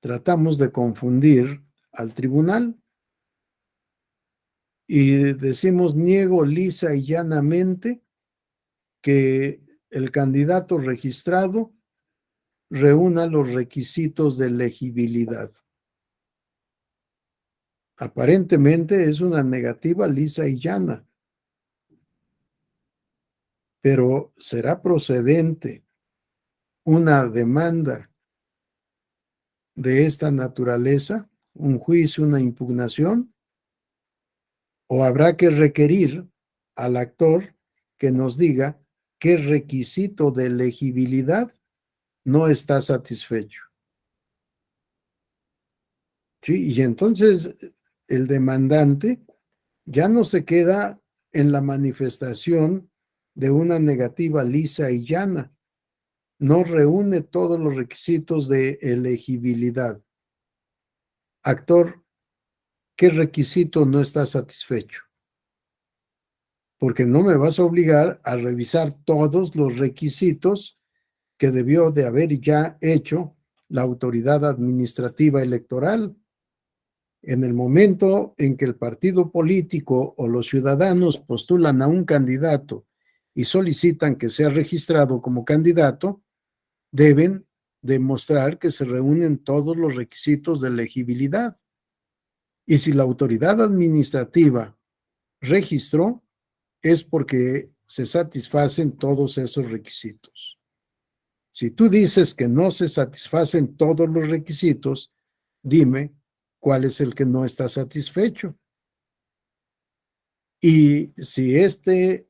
tratamos de confundir al tribunal y decimos, niego lisa y llanamente que el candidato registrado reúna los requisitos de elegibilidad. Aparentemente es una negativa lisa y llana, pero ¿será procedente una demanda de esta naturaleza, un juicio, una impugnación? ¿O habrá que requerir al actor que nos diga qué requisito de elegibilidad no está satisfecho? Sí, y entonces el demandante ya no se queda en la manifestación de una negativa lisa y llana, no reúne todos los requisitos de elegibilidad. Actor, ¿qué requisito no está satisfecho? Porque no me vas a obligar a revisar todos los requisitos que debió de haber ya hecho la autoridad administrativa electoral. En el momento en que el partido político o los ciudadanos postulan a un candidato y solicitan que sea registrado como candidato, deben demostrar que se reúnen todos los requisitos de elegibilidad. Y si la autoridad administrativa registró, es porque se satisfacen todos esos requisitos. Si tú dices que no se satisfacen todos los requisitos, dime cuál es el que no está satisfecho. Y si este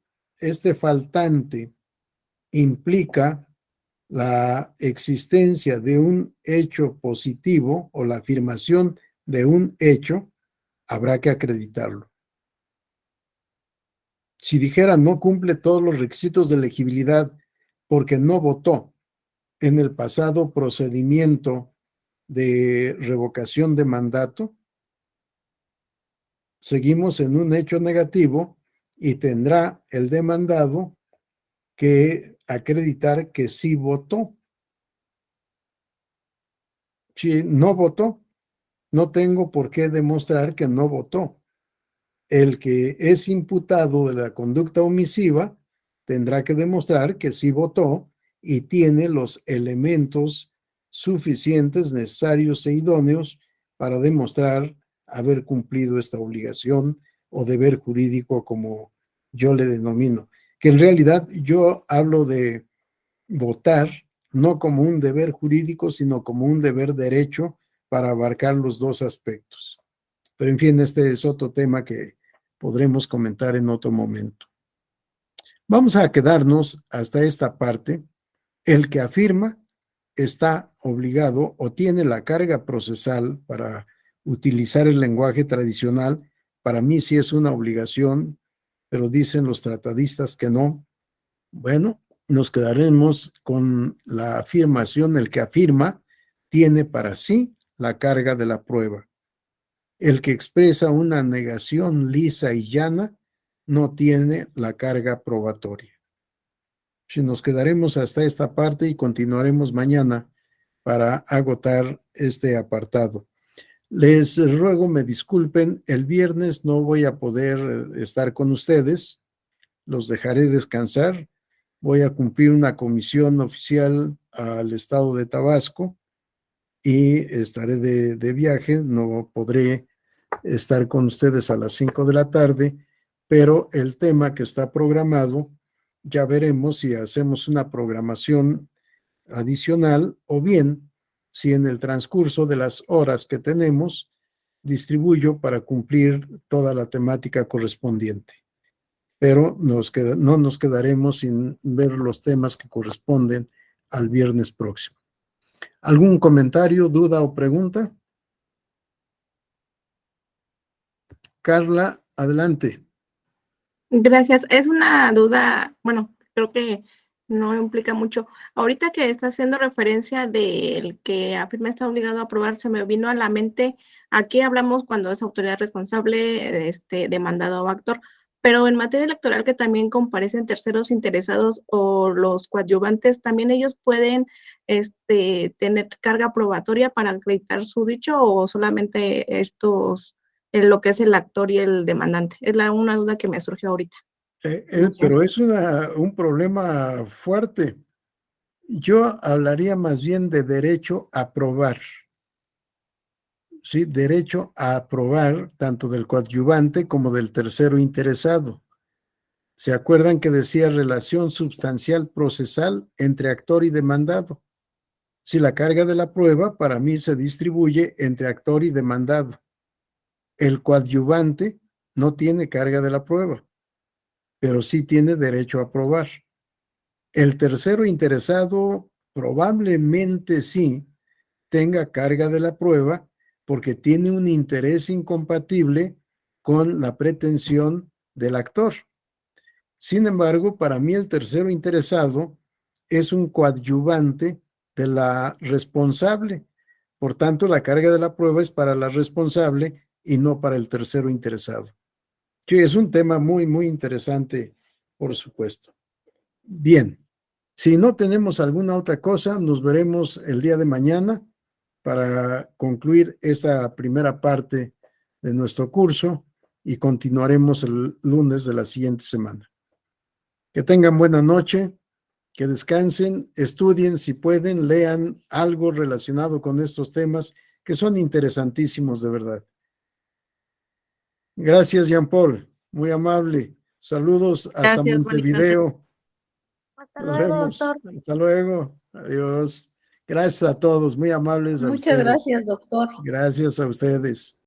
faltante implica la existencia de un hecho positivo o la afirmación de un hecho, habrá que acreditarlo. Si dijera no cumple todos los requisitos de elegibilidad porque no votó en el pasado procedimiento de revocación de mandato, seguimos en un hecho negativo y tendrá el demandado que acreditar que sí votó. Si no votó, no tengo por qué demostrar que no votó. El que es imputado de la conducta omisiva tendrá que demostrar que sí votó y tiene los elementos suficientes, necesarios e idóneos para demostrar haber cumplido esta obligación o deber jurídico, como yo le denomino. Que en realidad yo hablo de votar no como un deber jurídico, sino como un deber derecho para abarcar los dos aspectos. Pero en fin, este es otro tema que podremos comentar en otro momento. Vamos a quedarnos hasta esta parte. El que afirma está obligado o tiene la carga procesal para utilizar el lenguaje tradicional. Para mí sí es una obligación, pero dicen los tratadistas que no. Bueno, nos quedaremos con la afirmación: el que afirma tiene para sí la carga de la prueba. El que expresa una negación lisa y llana no tiene la carga probatoria. Si nos quedaremos hasta esta parte y continuaremos mañana para agotar este apartado. Les ruego me disculpen, el viernes no voy a poder estar con ustedes, los dejaré descansar. Voy a cumplir una comisión oficial al estado de Tabasco y estaré de viaje, no podré estar con ustedes a las 5 de la tarde, pero el tema que está programado, ya veremos si hacemos una programación adicional o bien si en el transcurso de las horas que tenemos distribuyo para cumplir toda la temática correspondiente. Pero no nos quedaremos sin ver los temas que corresponden al viernes próximo. ¿Algún comentario, duda o pregunta? Carla, adelante. Gracias. Es una duda, bueno, creo que no implica mucho. Ahorita que está haciendo referencia del que afirma está obligado a aprobar, se me vino a la mente, aquí hablamos cuando es autoridad responsable, demandado o actor, pero en materia electoral que también comparecen terceros interesados o los coadyuvantes, ¿también ellos pueden tener carga probatoria para acreditar su dicho o solamente estos, lo que es el actor y el demandante? Es una duda que me surgió ahorita. Pero es un problema fuerte. Yo hablaría más bien de derecho a probar. Sí, derecho a aprobar tanto del coadyuvante como del tercero interesado. ¿Se acuerdan que decía relación substancial procesal entre actor y demandado? Si la carga de la prueba para mí se distribuye entre actor y demandado. El coadyuvante no tiene carga de la prueba, pero sí tiene derecho a probar. El tercero interesado probablemente sí tenga carga de la prueba porque tiene un interés incompatible con la pretensión del actor. Sin embargo, para mí el tercero interesado es un coadyuvante de la responsable. Por tanto, la carga de la prueba es para la responsable y no para el tercero interesado. Sí, es un tema muy, muy interesante, por supuesto. Bien, si no tenemos alguna otra cosa, nos veremos el día de mañana para concluir esta primera parte de nuestro curso y continuaremos el lunes de la siguiente semana. Que tengan buena noche, que descansen, estudien si pueden, lean algo relacionado con estos temas que son interesantísimos de verdad. Gracias, Jean-Paul, muy amable. Saludos hasta Gracias, Montevideo. Hasta Nos luego, vemos. doctor. Hasta luego. Adiós. Gracias a todos, muy amables a Muchas ustedes. gracias, doctor. Gracias a ustedes.